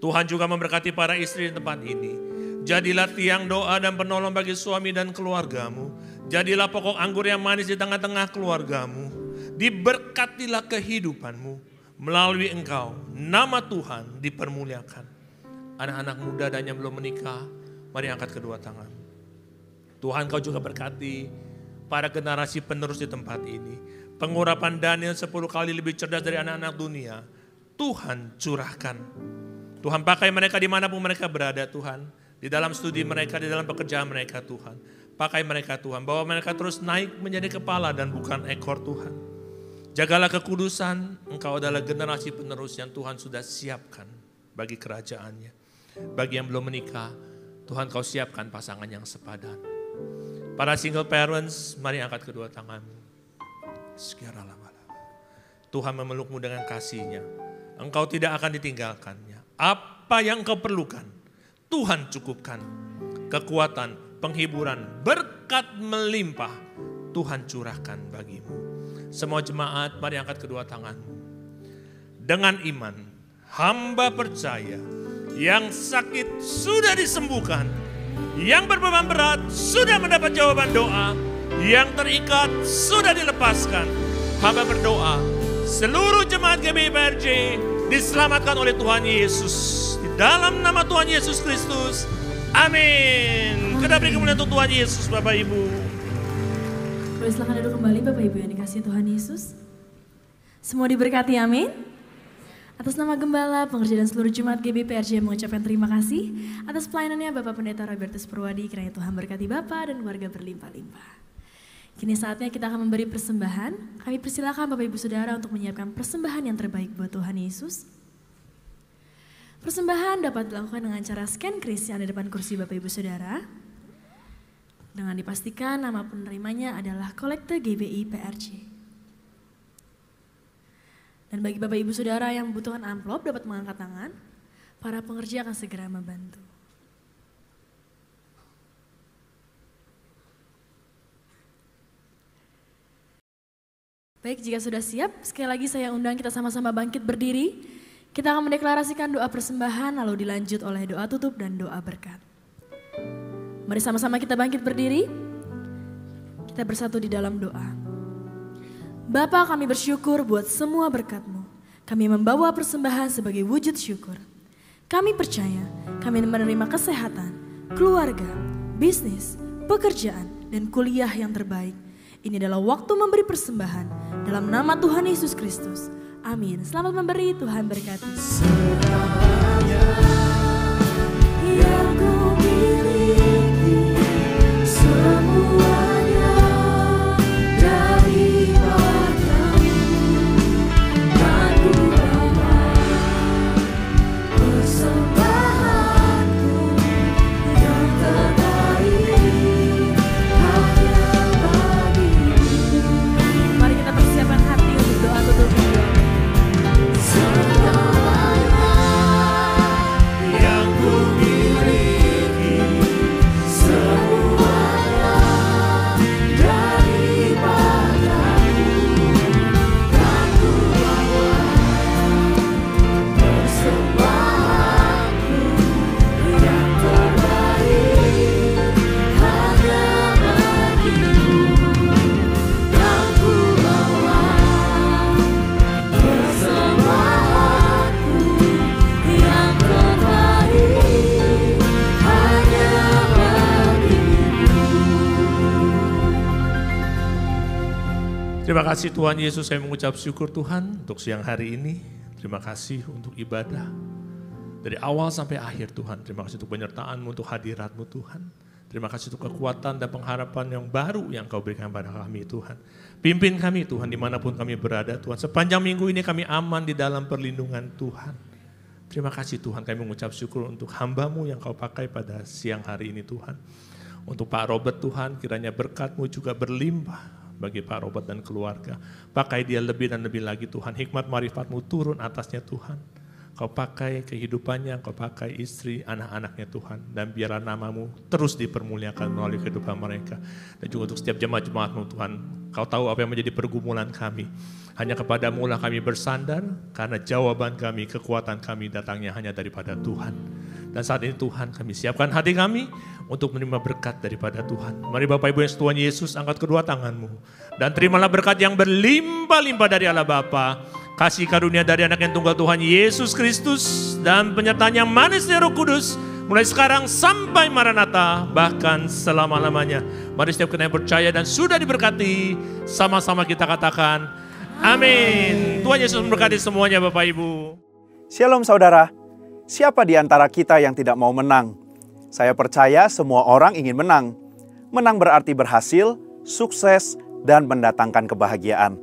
Tuhan juga memberkati para istri di tempat ini. Jadilah tiang doa dan penolong bagi suami dan keluargamu. Jadilah pokok anggur yang manis di tengah-tengah keluargamu. Diberkatilah kehidupanmu. Melalui engkau, nama Tuhan dipermuliakan. Anak-anak muda dan yang belum menikah, mari angkat kedua tangan. Tuhan, kau juga berkati para generasi penerus di tempat ini. Pengurapan Daniel 10 kali lebih cerdas dari anak-anak dunia. Tuhan curahkan. Tuhan pakai mereka dimanapun mereka berada Tuhan. Di dalam studi mereka, di dalam pekerjaan mereka Tuhan. Pakai mereka Tuhan, bahwa mereka terus naik menjadi kepala dan bukan ekor Tuhan. Jagalah kekudusan, engkau adalah generasi penerus yang Tuhan sudah siapkan bagi kerajaannya. Bagi yang belum menikah, Tuhan kau siapkan pasangan yang sepadan. Para single parents, mari angkat kedua tanganmu. Tuhan memelukmu dengan kasih-Nya. Engkau tidak akan ditinggalkannya. Apa yang engkau perlukan, Tuhan cukupkan. Kekuatan, penghiburan, berkat melimpah, Tuhan curahkan bagimu. Semua jemaat, mari angkat kedua tanganmu. Dengan iman, hamba percaya, yang sakit sudah disembuhkan, yang berbeban berat sudah mendapat jawaban doa, yang terikat sudah dilepaskan. Hamba berdoa, seluruh jemaat GBI PRJ diselamatkan oleh Tuhan Yesus. Di dalam nama Tuhan Yesus Kristus, amin. Kita beri kemuliaan untuk Tuhan Yesus, Bapak Ibu. Boleh silakan duduk kembali Bapak Ibu yang dikasihi Tuhan Yesus. Semua diberkati, amin. Atas nama Gembala, pengerja dan seluruh Jemaat GBI PRJ mengucapkan terima kasih atas pelayanannya Bapak Pendeta Robertus Purwadi. Kiranya Tuhan berkati Bapak dan keluarga berlimpah-limpah. Kini saatnya kita akan memberi persembahan. Kami persilakan Bapak Ibu Saudara untuk menyiapkan persembahan yang terbaik buat Tuhan Yesus. Persembahan dapat dilakukan dengan cara scan kris yang ada di depan kursi Bapak Ibu Saudara. Dengan dipastikan nama penerimanya adalah Kolekte GBI PRJ. Dan bagi Bapak Ibu Saudara yang membutuhkan amplop dapat mengangkat tangan. Para pengerja akan segera membantu. Baik, jika sudah siap, sekali lagi saya undang kita sama-sama bangkit berdiri. Kita akan mendeklarasikan doa persembahan lalu dilanjut oleh doa tutup dan doa berkat. Mari sama-sama kita bangkit berdiri. Kita bersatu di dalam doa. Bapa, kami bersyukur buat semua berkat-Mu. Kami membawa persembahan sebagai wujud syukur. Kami percaya kami menerima kesehatan, keluarga, bisnis, pekerjaan, dan kuliah yang terbaik. Ini adalah waktu memberi persembahan dalam nama Tuhan Yesus Kristus. Amin. Selamat memberi, Tuhan berkati. Semuanya yang ku miliki, semuanya daripada-Mu, dan ku bawa persembahanku yang terbaik hanya bagi-Mu. Mari kita persiapkan hati untuk doa tutup video. Yang ku miliki, semuanya daripada-Mu, dan ku bawa persembahanku yang terbaik hanya bagi-Mu, dan ku bawa persembahanku yang terbaik hanya bagi-Mu. Terima kasih Tuhan Yesus, saya mengucap syukur Tuhan untuk siang hari ini. Terima kasih untuk ibadah dari awal sampai akhir Tuhan. Terima kasih untuk penyertaan-Mu, untuk hadirat-Mu Tuhan. Terima kasih untuk kekuatan dan pengharapan yang baru yang Kau berikan pada kami Tuhan. Pimpin kami Tuhan dimanapun kami berada Tuhan. Sepanjang minggu ini kami aman di dalam perlindungan Tuhan. Terima kasih Tuhan, kami mengucap syukur untuk hamba-Mu yang Kau pakai pada siang hari ini Tuhan. Untuk Pak Robert Tuhan, kiranya berkat-Mu juga berlimpah bagi Pak Robert dan keluarga. Pakai dia lebih dan lebih lagi Tuhan, hikmat marifat-Mu turun atasnya Tuhan. Kau pakai kehidupannya, Kau pakai istri, anak-anaknya Tuhan. Dan biarlah nama-Mu terus dipermuliakan melalui kehidupan mereka. Dan juga untuk setiap jemaat-jemaat-Mu Tuhan. Kau tahu apa yang menjadi pergumulan kami. Hanya kepada-Mu lah kami bersandar, karena jawaban kami, kekuatan kami datangnya hanya daripada Tuhan. Dan saat ini Tuhan, kami siapkan hati kami untuk menerima berkat daripada Tuhan. Mari Bapak Ibu yang Tuhan Yesus, angkat kedua tangan-Mu. Dan terimalah berkat yang berlimpah-limpah dari Allah Bapa, kasih karunia dari anak yang tunggal Tuhan Yesus Kristus, dan penyertaan yang manisnya Roh Kudus, mulai sekarang sampai Maranatha, bahkan selama-lamanya. Mari setiap kita yang percaya dan sudah diberkati, sama-sama kita katakan, amin. Tuhan Yesus memberkati semuanya Bapak Ibu. Shalom saudara, siapa di antara kita yang tidak mau menang? Saya percaya semua orang ingin menang. Menang berarti berhasil, sukses, dan mendatangkan kebahagiaan.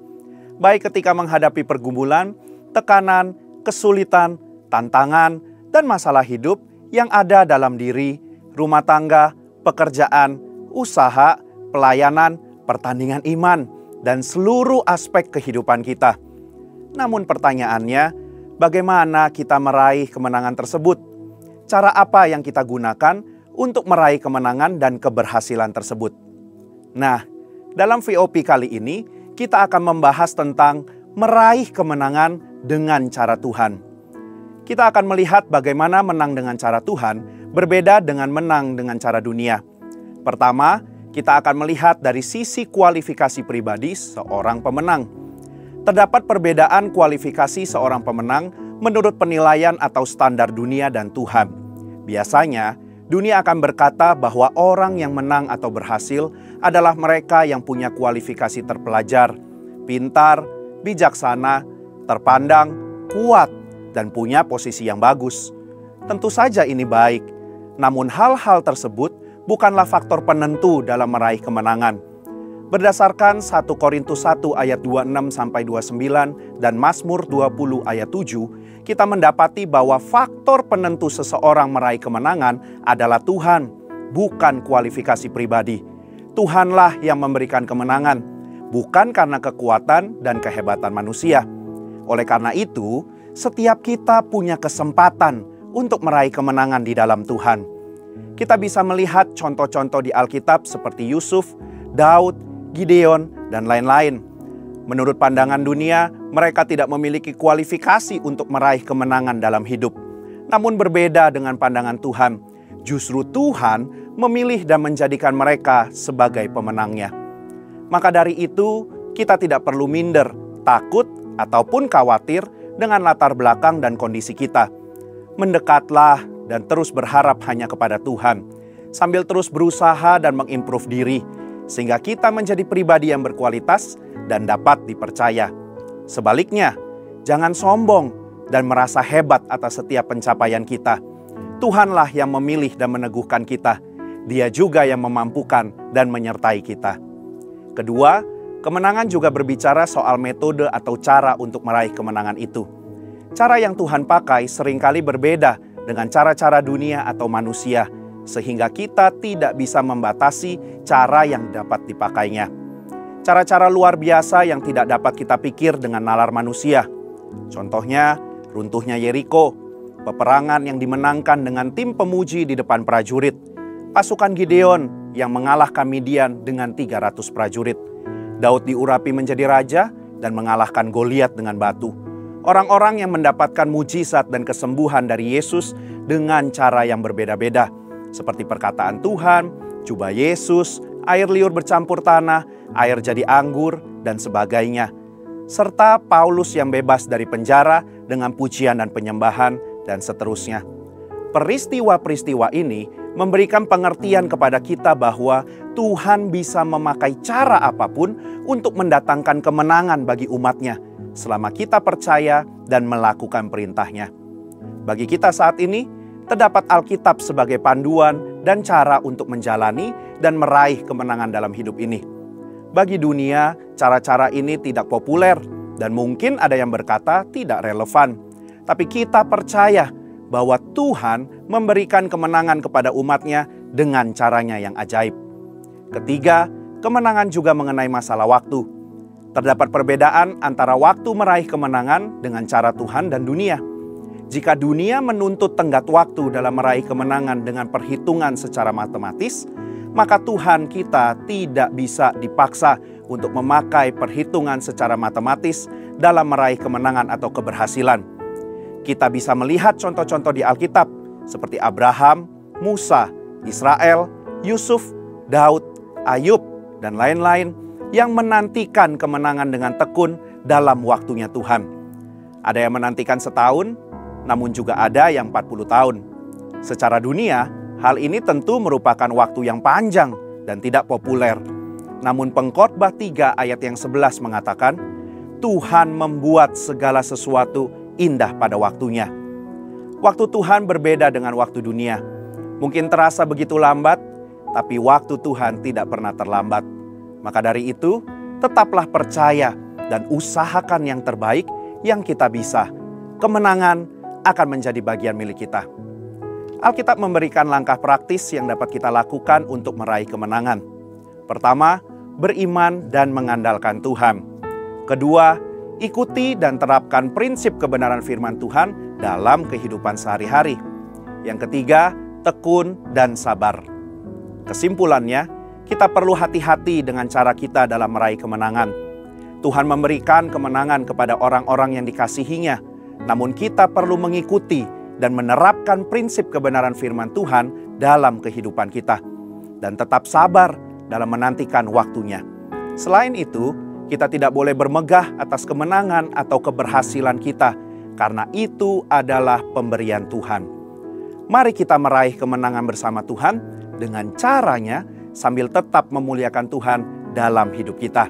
Baik ketika menghadapi pergumulan, tekanan, kesulitan, tantangan, dan masalah hidup yang ada dalam diri, rumah tangga, pekerjaan, usaha, pelayanan, pertandingan iman, dan seluruh aspek kehidupan kita. Namun pertanyaannya, bagaimana kita meraih kemenangan tersebut? Cara apa yang kita gunakan untuk meraih kemenangan dan keberhasilan tersebut? Nah, dalam VOP kali ini, kita akan membahas tentang meraih kemenangan dengan cara Tuhan. Kita akan melihat bagaimana menang dengan cara Tuhan berbeda dengan menang dengan cara dunia. Pertama, kita akan melihat dari sisi kualifikasi pribadi seorang pemenang. Terdapat perbedaan kualifikasi seorang pemenang menurut penilaian atau standar dunia dan Tuhan. Biasanya, dunia akan berkata bahwa orang yang menang atau berhasil adalah mereka yang punya kualifikasi terpelajar, pintar, bijaksana, terpandang, kuat, dan punya posisi yang bagus. Tentu saja ini baik, namun hal-hal tersebut bukanlah faktor penentu dalam meraih kemenangan. Berdasarkan 1 Korintus 1 ayat 26-29 dan Mazmur 20 ayat 7, kita mendapati bahwa faktor penentu seseorang meraih kemenangan adalah Tuhan, bukan kualifikasi pribadi. Tuhanlah yang memberikan kemenangan, bukan karena kekuatan dan kehebatan manusia. Oleh karena itu, setiap kita punya kesempatan untuk meraih kemenangan di dalam Tuhan. Kita bisa melihat contoh-contoh di Alkitab seperti Yusuf, Daud, Gideon, dan lain-lain. Menurut pandangan dunia, mereka tidak memiliki kualifikasi untuk meraih kemenangan dalam hidup. Namun berbeda dengan pandangan Tuhan. Justru Tuhan memilih dan menjadikan mereka sebagai pemenangnya. Maka dari itu, kita tidak perlu minder, takut, ataupun khawatir dengan latar belakang dan kondisi kita. Mendekatlah dan terus berharap hanya kepada Tuhan, sambil terus berusaha dan mengimprove diri, sehingga kita menjadi pribadi yang berkualitas dan dapat dipercaya. Sebaliknya, jangan sombong dan merasa hebat atas setiap pencapaian kita. Tuhanlah yang memilih dan meneguhkan kita. Dia juga yang memampukan dan menyertai kita. Kedua, kemenangan juga berbicara soal metode atau cara untuk meraih kemenangan itu. Cara yang Tuhan pakai seringkali berbeda dengan cara-cara dunia atau manusia, sehingga kita tidak bisa membatasi cara yang dapat dipakainya. Cara-cara luar biasa yang tidak dapat kita pikir dengan nalar manusia. Contohnya, runtuhnya Yeriko, peperangan yang dimenangkan dengan tim pemuji di depan prajurit, pasukan Gideon yang mengalahkan Midian dengan 300 prajurit, Daud diurapi menjadi raja dan mengalahkan Goliat dengan batu. Orang-orang yang mendapatkan mujizat dan kesembuhan dari Yesus dengan cara yang berbeda-beda, seperti perkataan Tuhan, jubah Yesus, air liur bercampur tanah, air jadi anggur, dan sebagainya. Serta Paulus yang bebas dari penjara dengan pujian dan penyembahan, dan seterusnya. Peristiwa-peristiwa ini memberikan pengertian kepada kita bahwa Tuhan bisa memakai cara apapun untuk mendatangkan kemenangan bagi umatnya, selama kita percaya dan melakukan perintahnya. Bagi kita saat ini, terdapat Alkitab sebagai panduan dan cara untuk menjalani dan meraih kemenangan dalam hidup ini. Bagi dunia, cara-cara ini tidak populer dan mungkin ada yang berkata tidak relevan. Tapi kita percaya bahwa Tuhan memberikan kemenangan kepada umatnya dengan caranya yang ajaib. Ketiga, kemenangan juga mengenai masalah waktu. Terdapat perbedaan antara waktu meraih kemenangan dengan cara Tuhan dan dunia. Jika dunia menuntut tenggat waktu dalam meraih kemenangan dengan perhitungan secara matematis, maka Tuhan kita tidak bisa dipaksa untuk memakai perhitungan secara matematis dalam meraih kemenangan atau keberhasilan. Kita bisa melihat contoh-contoh di Alkitab seperti Abraham, Musa, Israel, Yusuf, Daud, Ayub, dan lain-lain yang menantikan kemenangan dengan tekun dalam waktunya Tuhan. Ada yang menantikan setahun, namun juga ada yang 40 tahun. Secara dunia, hal ini tentu merupakan waktu yang panjang dan tidak populer. Namun Pengkhotbah 3 ayat yang 11 mengatakan, Tuhan membuat segala sesuatu indah pada waktunya. Waktu Tuhan berbeda dengan waktu dunia. Mungkin terasa begitu lambat, tapi waktu Tuhan tidak pernah terlambat. Maka dari itu, tetaplah percaya dan usahakan yang terbaik yang kita bisa. Kemenangan akan menjadi bagian milik kita. Alkitab memberikan langkah praktis yang dapat kita lakukan untuk meraih kemenangan. Pertama, beriman dan mengandalkan Tuhan. Kedua, ikuti dan terapkan prinsip kebenaran firman Tuhan dalam kehidupan sehari-hari. Yang ketiga, tekun dan sabar. Kesimpulannya, kita perlu hati-hati dengan cara kita dalam meraih kemenangan. Tuhan memberikan kemenangan kepada orang-orang yang dikasihinya, namun kita perlu mengikuti dan menerapkan prinsip kebenaran firman Tuhan dalam kehidupan kita. Dan tetap sabar dalam menantikan waktunya. Selain itu, kita tidak boleh bermegah atas kemenangan atau keberhasilan kita, karena itu adalah pemberian Tuhan. Mari kita meraih kemenangan bersama Tuhan dengan caranya sambil tetap memuliakan Tuhan dalam hidup kita.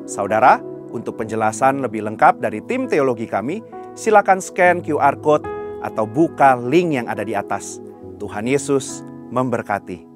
Saudara, untuk penjelasan lebih lengkap dari tim teologi kami, silakan scan QR Code atau buka link yang ada di atas. Tuhan Yesus memberkati.